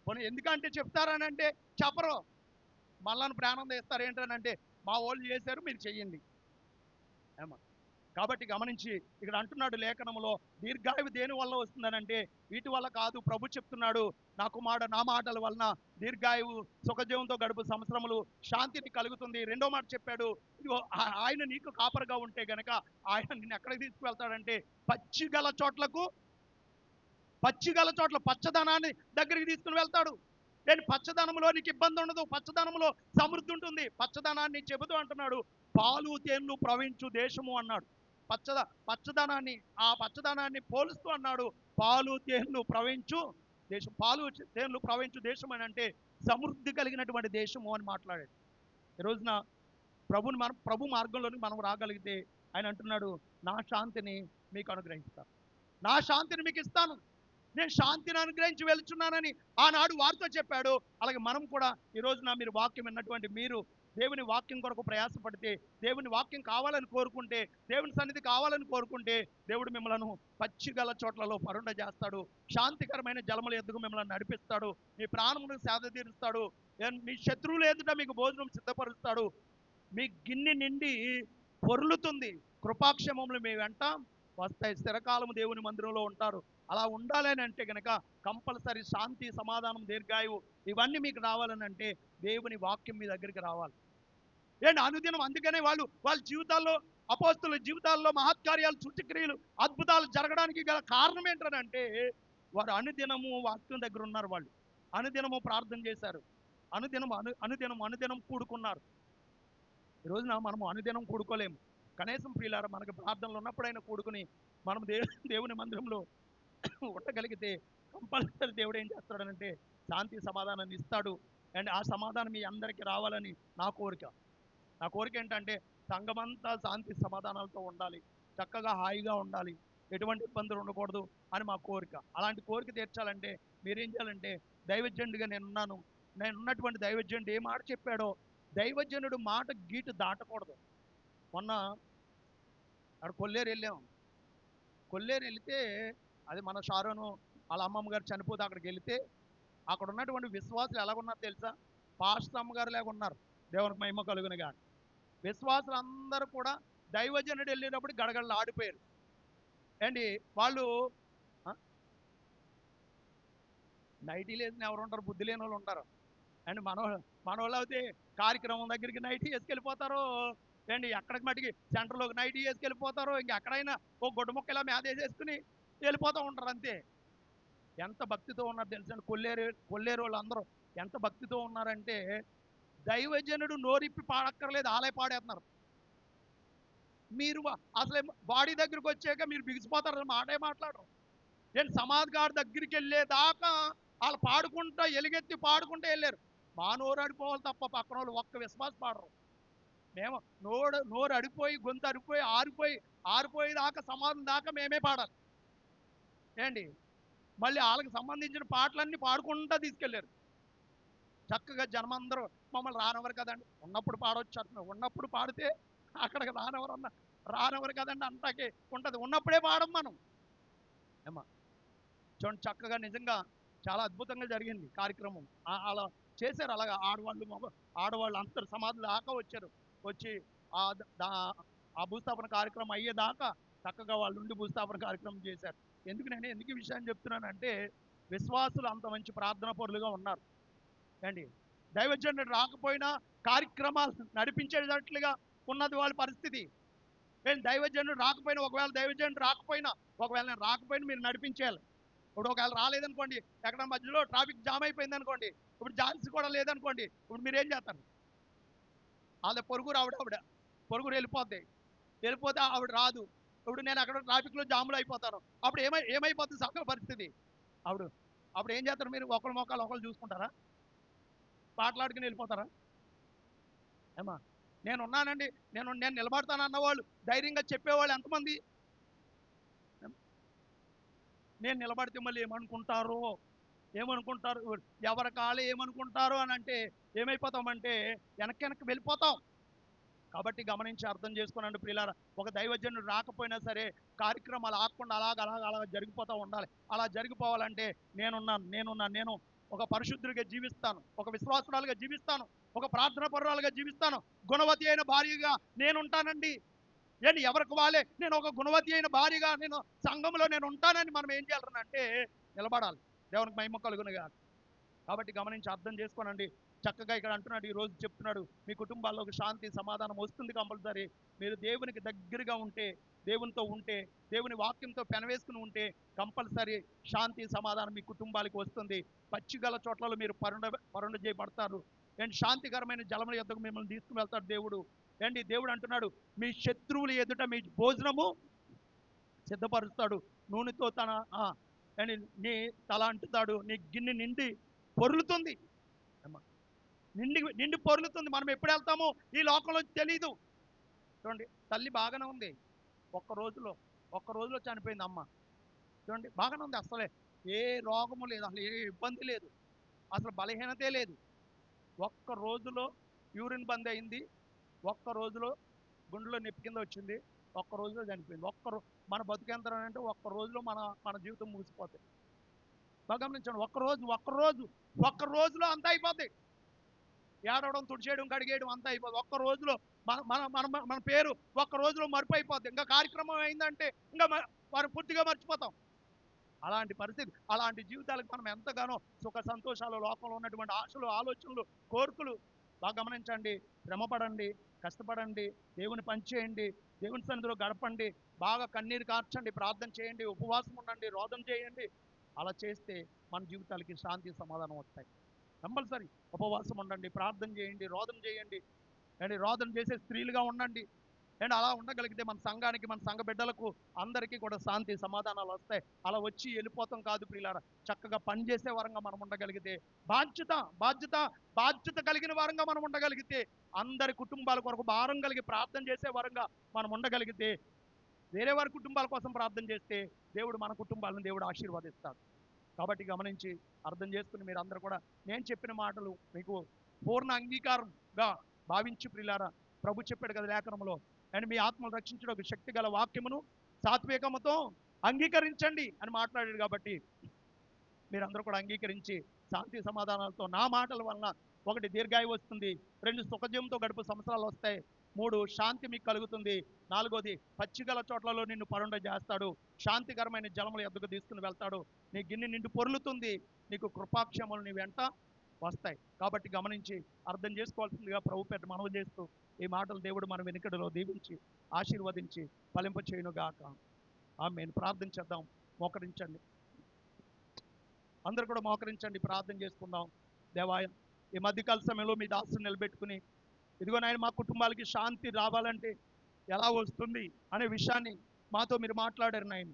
పోనీ ఎందుకంటే చెప్తారని అంటే చెప్పరు. మళ్ళా ప్రాణం తీస్తారు. ఏంటనంటే మా వాళ్ళు చేశారు మీరు చెయ్యండి ఏమా. కాబట్టి గమనించి ఇక్కడ అంటున్నాడు లేఖనంలో, దీర్ఘాయువు దేని వల్ల వస్తుందనంటే వీటి వల్ల కాదు. ప్రభు చెప్తున్నాడు, నా మాటల వలన దీర్ఘాయువు, సుఖజీవంతో గడుపు సంవత్సరములు, శాంతిని కలుగుతుంది. రెండో మాట చెప్పాడు, ఇదిగో ఆయన నీకు కాపరిగా ఉంటే గనక ఆయన నిన్ను ఎక్కడికి తీసుకువెళ్తాడంటే పచ్చిగల చోట్లకు, పచ్చదనాన్ని దగ్గరికి తీసుకుని వెళ్తాడు. నేను పచ్చదనంలో నీకు ఇబ్బంది ఉండదు, పచ్చదనంలో సమృద్ధి ఉంటుంది. పచ్చదనాన్ని చెబుతూ అంటున్నాడు, పాలు తేన్లు ప్రవహించు దేశము అన్నాడు. పచ్చదనాన్ని, ఆ పచ్చదనాన్ని పోలుస్తూ అన్నాడు, పాలు తేన్లు ప్రవహించు దేశం. పాలు తేన్లు ప్రవహించు దేశం అని అంటే సమృద్ధి కలిగినటువంటి దేశము అని మాట్లాడాడు. ఈ రోజున ప్రభు మార్గంలోని మనం రాగలిగితే ఆయన అంటున్నాడు, నా శాంతిని మీకు అనుగ్రహిస్తాను, నా శాంతిని మీకు ఇస్తాను, నేను శాంతిని అనుగ్రహించి వెళ్తున్నానని ఆనాడు వారితో చెప్పాడు. అలాగే మనం కూడా ఈ రోజున మీరు వాక్యం విన్నటువంటి మీరు దేవుని వాక్యం కొరకు ప్రయాసపడితే, దేవుని వాక్యం కావాలని కోరుకుంటే, దేవుని సన్నిధి కావాలని కోరుకుంటే దేవుడు మిమ్మల్ని పచ్చిగల చోట్లలో పరుండ చేస్తాడు. శాంతికరమైన జలముల ఎద్దుకు మిమ్మల్ని నడిపిస్తాడు. మీ ప్రాణమును సేద తీరుస్తాడు. మీ శత్రువులు ఎదుట మీకు భోజనం సిద్ధపరుస్తాడు. మీ గిన్నె నిండి పొర్లుతుంది. కృపాక్షేమములు మీ వెంట వస్తాయి. స్థిరకాలము దేవుని మందిరంలో ఉంటారు. అలా ఉండాలని అంటే గనక కంపల్సరీ శాంతి, సమాధానం, దీర్ఘాయువు ఇవన్నీ మీకు రావాలని అంటే దేవుని వాక్యం మీ దగ్గరికి రావాలి. ఏంటి అనుదినం. అందుకనే వాళ్ళ జీవితాల్లో, అపోస్తుల జీవితాల్లో మహత్కార్యాలు, సూచక్రియలు, అద్భుతాలు జరగడానికి గల కారణం ఏంటంటే వారు అనుదినము వాక్యం దగ్గర ఉన్నారు. వాళ్ళు అనుదినము ప్రార్థన చేశారు. అనుదినం కూడుకున్నారు. ఈ రోజున మనము అనుదినం కూడుకోలేము. కనీసం ప్రియులారా మనకు ప్రార్థనలు ఉన్నప్పుడైనా కూడుకుని మనం దేవుని మందిరంలో ఉండగలిగితే కంపల్సరీ దేవుడు ఏం చేస్తాడనంటే శాంతి సమాధానాన్ని ఇస్తాడు. అండ్ ఆ సమాధానం మీ అందరికీ రావాలని నా కోరిక. నా కోరిక ఏంటంటే సంఘమంతా శాంతి సమాధానాలతో ఉండాలి, చక్కగా హాయిగా ఉండాలి, ఎటువంటి ఇబ్బందులు ఉండకూడదు అని మా కోరిక. అలాంటి కోరిక తీర్చాలంటే మీరేం చేయాలంటే దైవజనుడిగా నేను ఉన్నటువంటి దైవజనుడు ఏ మాట చెప్పాడో దైవజనుడు మాట గీటు దాటకూడదు. మొన్న అక్కడ కొల్లేరు వెళ్ళాం. కొల్లేరు వెళితే, అది మన షారోను వాళ్ళ అమ్మమ్మ గారు చనిపోతే అక్కడికి వెళితే, అక్కడ ఉన్నటువంటి విశ్వాసులు ఎలాగున్నారు తెలుసా? పాస్టర్ అమ్మగారు లాగా ఉన్నారు. దేవునికి మహిమ కలుగునుగా. విశ్వాసులు అందరూ కూడా దైవజనుడు వెళ్ళేటప్పుడు గడగడలు ఆడిపోయారు. ఏంటి వాళ్ళు నైటీలు వేసిన ఎవరు ఉంటారు? బుద్ధి లేని వాళ్ళు ఉంటారు. అండ్ మనోళ్ళు అయితే కార్యక్రమం దగ్గరికి నైటీ వేసుకెళ్ళిపోతారు. ఏంటి ఎక్కడికి మటుకి సెంటర్లోకి నైటీ వేసుకెళ్ళిపోతారు. ఎక్కడైనా ఓ గుడ్డ ముక్క ఇలా వేసేసుకుని వెళ్ళిపోతూ ఉంటారు అంతే. ఎంత భక్తితో ఉన్నారు తెలుసండి కొల్లేరు వాళ్ళందరూ ఎంత భక్తితో ఉన్నారంటే, దైవజనుడు నోరిప్పి పాడక్కర్లేదు, ఆలయ పాడేస్తున్నారు. మీరు అసలే బాడీ దగ్గరికి వచ్చాక మీరు బిగిసిపోతారు, మాటే మాట్లాడరు. నేను సమాధి గారి దగ్గరికి వెళ్ళేదాకా వాళ్ళు పాడుకుంటా ఎలుగెత్తి పాడుకుంటూ వెళ్ళారు. మా నోరు అడిపోవాలి తప్ప పక్కన వాళ్ళు ఒక్క విశ్వాస పాడరు. మేము నోరు అడిపోయి గొంతు అడిపోయి ఆరిపోయి దాకా సమాధి దాకా మేమే పాడాలి. ఏంటి మళ్ళీ వాళ్ళకి సంబంధించిన పాటలన్నీ పాడుకుంటా తీసుకెళ్ళారు. చక్కగా జనమందరూ మమ్మల్ని రానవరు కదండి, ఉన్నప్పుడు పాడవచ్చు అంటున్నారు. ఉన్నప్పుడు పాడితే అక్కడికి రానవరు కదండి అంటాకే ఉంటుంది. ఉన్నప్పుడే పాడం మనం. ఏమా చూడండి, చక్కగా నిజంగా చాలా అద్భుతంగా జరిగింది కార్యక్రమం. అలా చేశారు. అలాగా ఆడవాళ్ళు అందరు సమాధులు దాకా వచ్చారు. వచ్చి ఆ భూస్థాపన కార్యక్రమం అయ్యేదాకా చక్కగా వాళ్ళు ఉండి భూస్థాపన కార్యక్రమం చేశారు. ఎందుకు ఈ విషయాన్ని చెప్తున్నానంటే, విశ్వాసులు అంత మంచి ప్రార్థన పరులుగా ఉన్నారు. ఏంటి దైవజనుడు రాకపోయినా కార్యక్రమాలు నడిపించేటట్లుగా ఉన్నది వాళ్ళ పరిస్థితి. దైవజనుడు రాకపోయినా, ఒకవేళ నేను రాకపోయినా మీరు నడిపించేయాలి. ఇప్పుడు ఒకవేళ రాలేదనుకోండి, ఎక్కడ మధ్యలో ట్రాఫిక్ జామ్ అయిపోయింది అనుకోండి, ఇప్పుడు ఝాన్సీ కూడా లేదనుకోండి, ఇప్పుడు మీరు ఏం చేస్తారు? వాళ్ళ పొరుగురు వెళ్ళిపోతే ఆవిడ రాదు. ఇప్పుడు నేను అక్కడ ట్రాఫిక్లో జాములు అయిపోతాను. అప్పుడు ఏమైపోతుంది సంఘ పరిస్థితి? అప్పుడు ఏం చేస్తారు? మీరు ఒకళ్ళ మొక్కలు ఒకళ్ళు చూసుకుంటారా? పాటలాడుకుని వెళ్ళిపోతారా? ఏమా నేనున్నానండి, నేను నిలబడతాను అన్నవాళ్ళు, ధైర్యంగా చెప్పేవాళ్ళు ఎంతమంది? నేను నిలబడితే మళ్ళీ ఏమనుకుంటారు, ఎవరి కాలే ఏమనుకుంటారు అని అంటే ఏమైపోతామంటే వెనక్కి వెళ్ళిపోతాం. కాబట్టి గమనించి అర్థం చేసుకోనండి ప్రియులారా. ఒక దైవజనుడు రాకపోయినా సరే కార్యక్రమాలు ఆగకుండా అలాగ జరిగిపోతూ ఉండాలి. అలా జరిగిపోవాలంటే నేను ఒక పరిశుద్ధుడిగా జీవిస్తాను, ఒక విశ్వాసురాలుగా జీవిస్తాను, ఒక ప్రార్థన పరురాలుగా జీవిస్తాను, గుణవతి అయిన భార్యగా నేనుంటానండి. ఎవరికి వాళ్ళే నేను ఒక గుణవతి అయిన భార్యగా నేను సంఘంలో నేను ఉంటానని మనం ఏం చేయాలంటే నిలబడాలి. దేవునికి మహిమ కలుగునుగా. కాబట్టి గమనించి అర్థం చేసుకోనండి. చక్కగా ఇక్కడ అంటున్నాడు, ఈ రోజు చెప్తున్నాడు, మీ కుటుంబాల్లో ఒక శాంతి సమాధానం వస్తుంది కంపల్సరీ. మీరు దేవునికి దగ్గరగా ఉంటే, దేవునితో ఉంటే, దేవుని వాక్యంతో పెనవేసుకుని ఉంటే కంపల్సరీ శాంతి సమాధానం మీ కుటుంబాలకు వస్తుంది. పచ్చిగల చోట్లలో మీరు పరుండ చేయబడతారు. శాంతికరమైన జలముల యొద్దకు మిమ్మల్ని తీసుకుని వెళ్తాడు దేవుడు. దేవుడు అంటున్నాడు, మీ శత్రువుల ఎదుట మీ భోజనము సిద్ధపరుస్తాడు. నూనెతో నీ తల అంటుతాడు, నీ గిన్నె నిండి పొర్లుతుంది. నిండి పొర్లుతుంది. మనం ఎప్పుడు వెళ్తామో ఈ లోకంలో తెలీదు. చూడండి, తల్లి బాగానే ఉంది, ఒక్క రోజులో చనిపోయింది అమ్మ. చూడండి, బాగానే ఉంది, అసలే ఏ రోగము లేదు, అసలు ఏ ఇబ్బంది లేదు, అసలు బలహీనతే లేదు. ఒక్క రోజులో యూరిన్ బంద్ అయింది, ఒక్క రోజులో గుండెలో నొప్పి కింద వచ్చింది, ఒక్క రోజులో చనిపోయింది. మన బతుకెంత అంటే ఒక్క రోజులో మన జీవితం ముగిసిపోతుంది. బాగా గమనించండి, ఒక్క రోజులో అంతా అయిపోతాయి. ఏడవడం, తుడిచేయడం, కడిగేయడం అంతా అయిపోతుంది ఒక్క రోజులో. మన పేరు ఒక్క రోజులో మరుపు అయిపోద్ది. ఇంకా కార్యక్రమం అయిందంటే ఇంకా వారు పూర్తిగా మర్చిపోతాం. అలాంటి పరిస్థితి, అలాంటి జీవితాలకు మనం ఎంతగానో సుఖ సంతోషాలు, లోకంలో ఉన్నటువంటి ఆశలు, ఆలోచనలు, కోరికలు. బాగా గమనించండి, శ్రమపడండి, కష్టపడండి, దేవుని పని చేయండి, దేవుని సన్నిధిలో గడపండి, బాగా కన్నీరు కార్చండి, ప్రార్థన చేయండి, ఉపవాసం ఉండండి, రోదన చేయండి. అలా చేస్తే మన జీవితాలకి శాంతి సమాధానం వస్తాయి. కంపల్సరీ ఉపవాసం ఉండండి, ప్రార్థన చేయండి, రోదన చేయండి. రోదన చేసే స్త్రీలుగా ఉండండి. అలా ఉండగలిగితే మన సంఘానికి, మన సంఘ బిడ్డలకు అందరికీ కూడా శాంతి సమాధానాలు వస్తాయి. అలా వచ్చి వెళ్ళిపోతాం కాదు ప్రియులారా. చక్కగా పనిచేసే వరంగా మనం ఉండగలిగితే, బాధ్యత కలిగిన వారంగా మనం ఉండగలిగితే, అందరి కుటుంబాల కొరకు భారం కలిగి ప్రార్థన చేసే వరంగా మనం ఉండగలిగితే, వేరే వారి కుటుంబాల కోసం ప్రార్థన చేస్తే దేవుడు మన కుటుంబాలను దేవుడు ఆశీర్వదిస్తాడు. కాబట్టి గమనించి అర్థం చేసుకుని మీరు అందరూ కూడా నేను చెప్పిన మాటలు మీకు పూర్ణ అంగీకారంగా భావించి ప్రియులారా, ప్రభు చెప్పాడు కదా లేఖనంలో, మీ ఆత్మను రక్షించడానికి శక్తి గల వాక్యమును సాత్వికముతో అంగీకరించండి అని మాట్లాడాడు. కాబట్టి మీరందరూ కూడా అంగీకరించి శాంతి సమాధానాలతో, నా మాటల వలన 1 దీర్ఘాయు వస్తుంది, 2 సుఖజీవంతో గడుపు సంవత్సరాలు వస్తాయి, 3 శాంతి మీకు కలుగుతుంది, 4వది పచ్చిగల చోట్లలో నిన్ను పరుండ చేస్తాడు, శాంతికరమైన జలముల ఎద్దుకు తీసుకుని వెళ్తాడు, నీ గిన్నె నిండు పొర్లుతుంది, నీకు కృపాక్షములు నీ వెంట వస్తాయి. కాబట్టి గమనించి అర్థం చేసుకోవాల్సిందిగా ప్రభు పేట మనవి చేస్తూ ఈ మాటలు దేవుడు మన వెనుకడిలో దీవించి ఆశీర్వదించి ఫలింప చేయునుగాక. ఆమేన్. ప్రార్థన చేద్దాం. మోకరించండి. అందరూ కూడా మోకరించండి, ప్రార్థన చేసుకుందాం. దేవా, ఈ మధ్యకాల సమయంలో మీ దాసుని నిలబెట్టుకుని, ఇదిగో నాయన మా కుటుంబాలకి శాంతి రావాలంటే ఎలా వస్తుంది అనే విషయాన్ని మాతో మీరు మాట్లాడారు నాయన.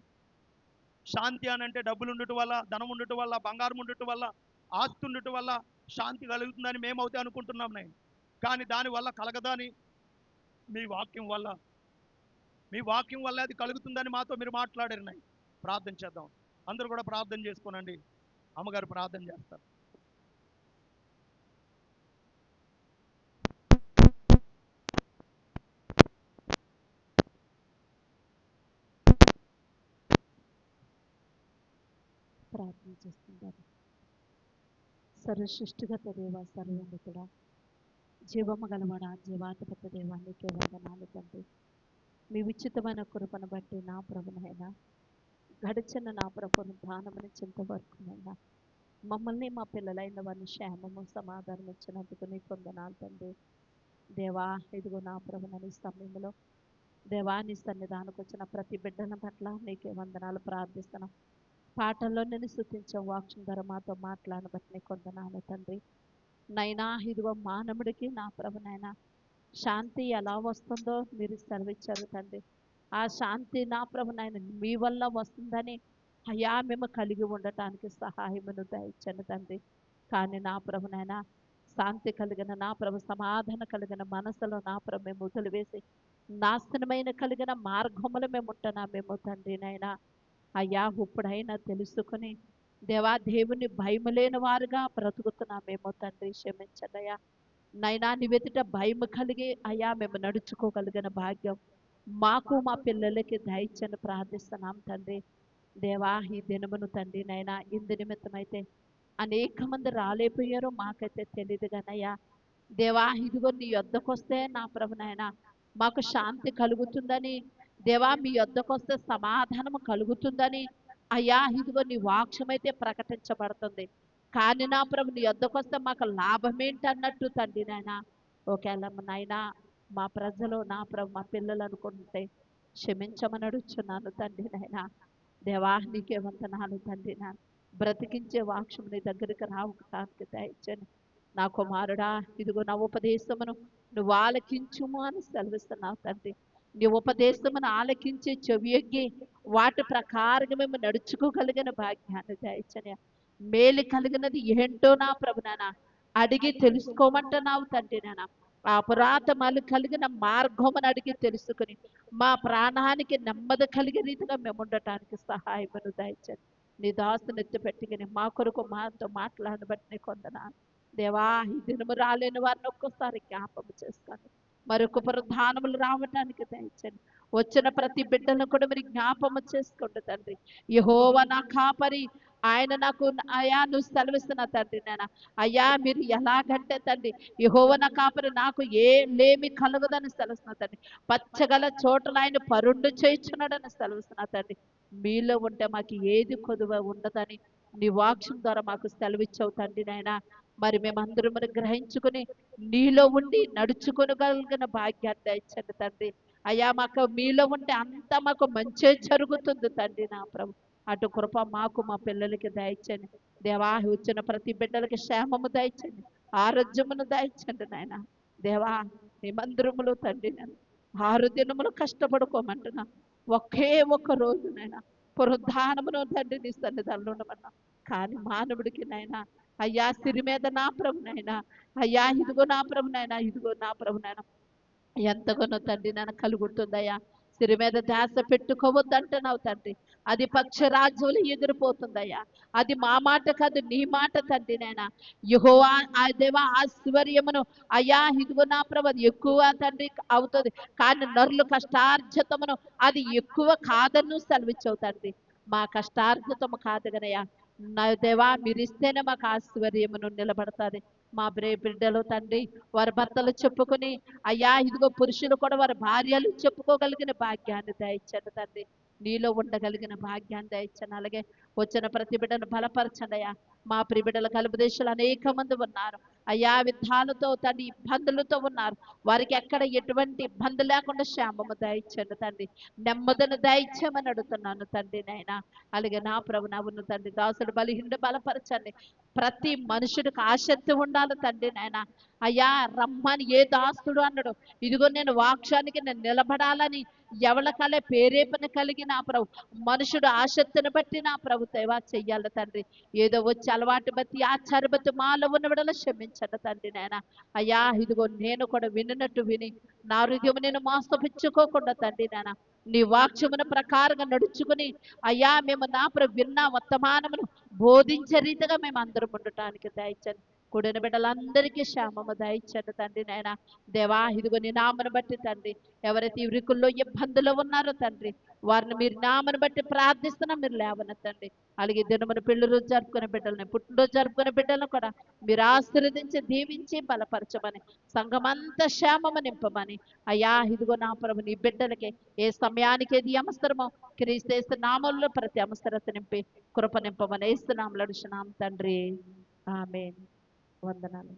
శాంతి అని అంటే డబ్బులు ఉండటం వల్ల, ధనం ఉండటం వల్ల, బంగారం ఉండటం వల్ల, ఆస్తి ఉండటం వల్ల శాంతి కలుగుతుందని మేమైతే అనుకుంటున్నాం నాయన. కానీ దానివల్ల కలగదని మీ వాక్యం వల్ల అది కలుగుతుందని మాతో మీరు మాట్లాడారు నాయన. ప్రార్థన చేద్దాం. అందరూ కూడా ప్రార్థన చేసుకోనండి. అమ్మగారు ప్రార్థన చేస్తారు. ప్రార్థన చేస్తుంటారు. సర్వసృష్టిగత దేవ, సర్వోన్నతుడా, జీవము గలవాడ, జీవాధిపత దేవా, నీకే వందనాలు తండ్రి. మీ ఉచితమైన కృపను బట్టి నా ప్రభునైనా, గడిచిన నా ప్రభును దానమని చింతవరకునైనా మమ్మల్ని మా పిల్లలైన వారిని క్షేమము సమాధానం ఇచ్చినందుకు నీ వందనాలు తండ్రి. దేవా, ఇదిగో నా ప్రభునని సమయంలో దేవా, నీ సన్నిధానికి వచ్చిన ప్రతి బిడ్డల పట్ల నీకే వందనాలు ప్రార్థిస్తున్నాం. పాటల్లో నేను స్తుతించే వాక్యం ద్వారా మాతో మాట్లాడని బట్టి నీకు వందనాలు తండ్రి. నైనా, ఇదిగో మానవుడికి నా ప్రభునైనా శాంతి ఎలా వస్తుందో మీరు సెలవిచ్చారు తండ్రి. ఆ శాంతి నా ప్రభునైన మీ వల్ల వస్తుందని అయ్యా మేము కలిగి ఉండటానికి సహాయమును దయచండి తండ్రి. కానీ నా ప్రభునైనా శాంతి కలిగిన నా ప్రభు, సమాధానం కలిగిన మనసులో నా ప్రభు మేము వదిలివేసి నాశనమైన కలిగిన మార్గములు మేము ఉంటున్నామేమో తండ్రి. నైనా అయ్యా, ఇప్పుడైనా తెలుసుకుని దేవా, దేవుని భయము లేని వారుగా బ్రతుకుతున్నామేమో తండ్రి. క్షమించండి అయ్యా. నైనా నీ ఎదుట భయం కలిగి అయ్యా మేము నడుచుకోగలిగిన భాగ్యం మాకు మా పిల్లలకి దయచని ప్రార్థిస్తున్నాం తండ్రి. దేవా, ఈ దినమును తండ్రి నైనా ఇందు నిమిత్తమైతే అనేక మంది రాలేపోయారో మాకైతే తెలియదు కానయ్యా. దేవా, ఇదిగో నీ యొద్దకు వస్తే నా ప్రభునైనా మాకు శాంతి కలుగుతుందని, దేవా మీ యొద్దకు వస్తే సమాధానము కలుగుతుందని అయ్యా, ఇదిగో నీ వాక్యమైతే ప్రకటించబడుతుంది. కానీ నా ప్రభు నీ యొద్దకు వస్తే మాకు లాభం ఏంటన్నట్టు తండ్రి నాయన. ఒకవేళ నాయనా మా ప్రజలు నా ప్రభు మా పిల్లలు అనుకుంటే క్షమించమని అడుగుచున్నాను తండ్రి నాయన. దేవా, నీకే వందనాలు తండ్రి. నా బ్రతికించే వాక్యం నీ దగ్గరికి రావటానికి దయచని నా కుమారుడా, ఇదిగో నా ఉపదేశమును నువ్వు ఆలకించుము అని సెలవిస్తున్నావు తండ్రి. నీ ఉపదేశమును ఆలకించి చెవియొగ్గి వాటి ప్రకారంగా మేము నడుచుకోగలిగిన భాగ్యాన్ని దయచని, మేలు కలిగినది ఏంటో నా ప్రభునాన అడిగి తెలుసుకోమంటున్నావు తండ్రి. నాన్న ఆ పురాతనలు కలిగిన మార్గమును అడిగి తెలుసుకుని మా ప్రాణానికి నెమ్మది కలిగే రీతిగా మేము ఉండటానికి సహాయమును దయచండి. నీ దాసుని ఎత్తిపెట్టుకుని మా కొరకు మాతో మాట్లాడబట్టి నీ కొందనాలు దేవా. ఈ దినము రాలేని వారిని ఒక్కసారి జ్ఞాపకం చేసుకోండి. మరొక ప్రధానములు రావటానికి దయచండి. వచ్చిన ప్రతి బిడ్డను కూడా మీరు జ్ఞాపకం చేసుకోండి తండ్రి. యెహోవా నా కాపరి, ఆయన నాకు అయ్యా నువ్వు సెలవిస్తున్నా తండ్రి. నేను అయ్యా మీరు ఎలాగంటే తండ్రి, యెహోవా నా కాపరి, నాకు ఏ లేమి కలుగుదని సెలవుస్తున్నా తండ్రి. పచ్చగల చోటులు ఆయన పరుండు చేయించున్నాడని సెలవుస్తున్నా తండ్రి. మీలో ఉంటే మాకు ఏది కొదువ ఉండదని నీ వాక్యం ద్వారా మాకు సెలవిచ్చావు తండ్రి. నాయన మరి మేమందరం గ్రహించుకుని నీలో ఉండి నడుచుకొనగలిగిన భాగ్యాన్ని దయచండి తండ్రి. అయ్యా మాకు మీలో ఉంటే అంతా మాకు మంచే జరుగుతుంది తండ్రి. నా ప్రభు అటు కృప మాకు మా పిల్లలకి దయచండి దేవా. వచ్చిన ప్రతి బిడ్డలకి క్షేమము దయచండి, ఆరోగ్యమును దయచండి నాయన దేవా. మీ మందిరములు తండ్రి నేను 6 దినములు కష్టపడుకోమంటున్నా. ఒకే ఒక్క రోజు నైనా పునరుద్ధానమును తండ్రి నీ సన్నిధానంలో ఉండమన్నా. కానీ మానవుడికి నైనా అయ్యా సిరి మీద నా ప్రభునైనా అయ్యా ఇదిగో నా ప్రభునైనా ఇదిగో నా ప్రభునైనా ఎంతగానో తండ్రి నన్ను కలుగుతుందయ్యా. సిరి మీద ధ్యాస పెట్టుకోవద్దంటున్నావు తండ్రి. అది పక్ష రాజ్యములు ఎగిరిపోతుందయ్యా. అది మా మాట కాదు, నీ మాట తండ్రి నాయన. యెహోవా ఆ దేవా ఐశ్వర్యమును అయ్యా ఇదిగో నా ప్రభు అది ఎక్కువ తండ్రి అవుతుంది, కానీ నరులు కష్టార్జితమును అది ఎక్కువ కాదని సెలవిచ్చావు తండ్రి. మా కష్టార్జితము కాదు గనయ్యా, నా దేవా మీరు ఇస్తేనే మాకు ఐశ్వర్యమును నిలబడతాది. మా బిడ్డలు తండ్రి వారి భర్తలు చెప్పుకొని అయ్యా ఇదిగో పురుషులు కూడా వారి భార్యలు చెప్పుకోగలిగిన భాగ్యాన్ని దయచండి తండ్రి. నీలో ఉండగలిగిన భాగ్యాన్ని దయచండి. అలాగే వచ్చిన ప్రతి బిడ్డను బలపరచండి అయ్యా. మా ప్రిబిడ్డల కలుపు దేశాలు అనేక మంది ఉన్నారు అయ్యా, విధాలతో తండ్రి ఇబ్బందులతో ఉన్నారు. వారికి ఎక్కడ ఎటువంటి ఇబ్బంది లేకుండా క్షేమము దయచండి తండ్రి. నెమ్మదిని దయచేయమని అడుగుతున్నాను తండ్రి నాయన. అలాగే నా ప్రభు నవ్వును తండ్రి దాసుడు బలిహిండు బలపరచండి. ప్రతి మనుషుడికి ఆసక్తి ఉండాలి తండ్రి నాయన. అయ్యా రమ్మని ఏ దాసుడు అన్నాడు, ఇదిగో నేను వాక్యానికి నేను నిలబడాలని ఎవరికలే ప్రేరేపణ కలిగి నా ప్రభు మనుషుడు ఆసక్తిని బట్టి నా ప్రభు దేవా చెయ్యాలి తండ్రి. ఏదో వచ్చి అలవాటు బట్టి ఆచార బట్టి మాలో ఉన్న విడల క్షమించండి తండ్రి నాయన. అయ్యా ఇదిగో నేను కూడా వినినట్టు విని నా హృదయం నేను మోసపుచ్చుకోకుండా తండ్రి నాయన నీ వాక్యమున ప్రకారంగా నడుచుకుని అయ్యా మేము నా ప్రభు విన్న వర్తమానమును బోధించే రీతిగా మేము అందరం ఉండటానికి దయచండి. కూడిన బిడ్డలందరికీ క్షేమము దయచండి తండ్రి నాయన. దేవా ఇదిగో నీ నామను బట్టి తండ్రి ఎవరైతే ఇరుకుల్లో ఇబ్బందులు ఉన్నారో తండ్రి వారిని మీరు నామను బట్టి ప్రార్థిస్తున్నా మీరు లేవనెత్తండి. అలాగే దినమున పెళ్లి రోజు జరుపుకునే బిడ్డలని పుట్టినరోజు జరుపుకునే బిడ్డలను కూడా మీరు ఆశీర్వదించి దీవించి బలపరచమని సంఘమంతా క్షేమము నింపమని అయ్యా ఇదిగో నా ప్రభు నీ బిడ్డలకి ఏ సమయానికి ఏది అవసరమో క్రీస్తు నామంలో ప్రతి అవసరత నింపి కృప నింపమని ఏస్తున్నాం లడుచున్నాం తండ్రి. ఆమేన్. వందనాలు.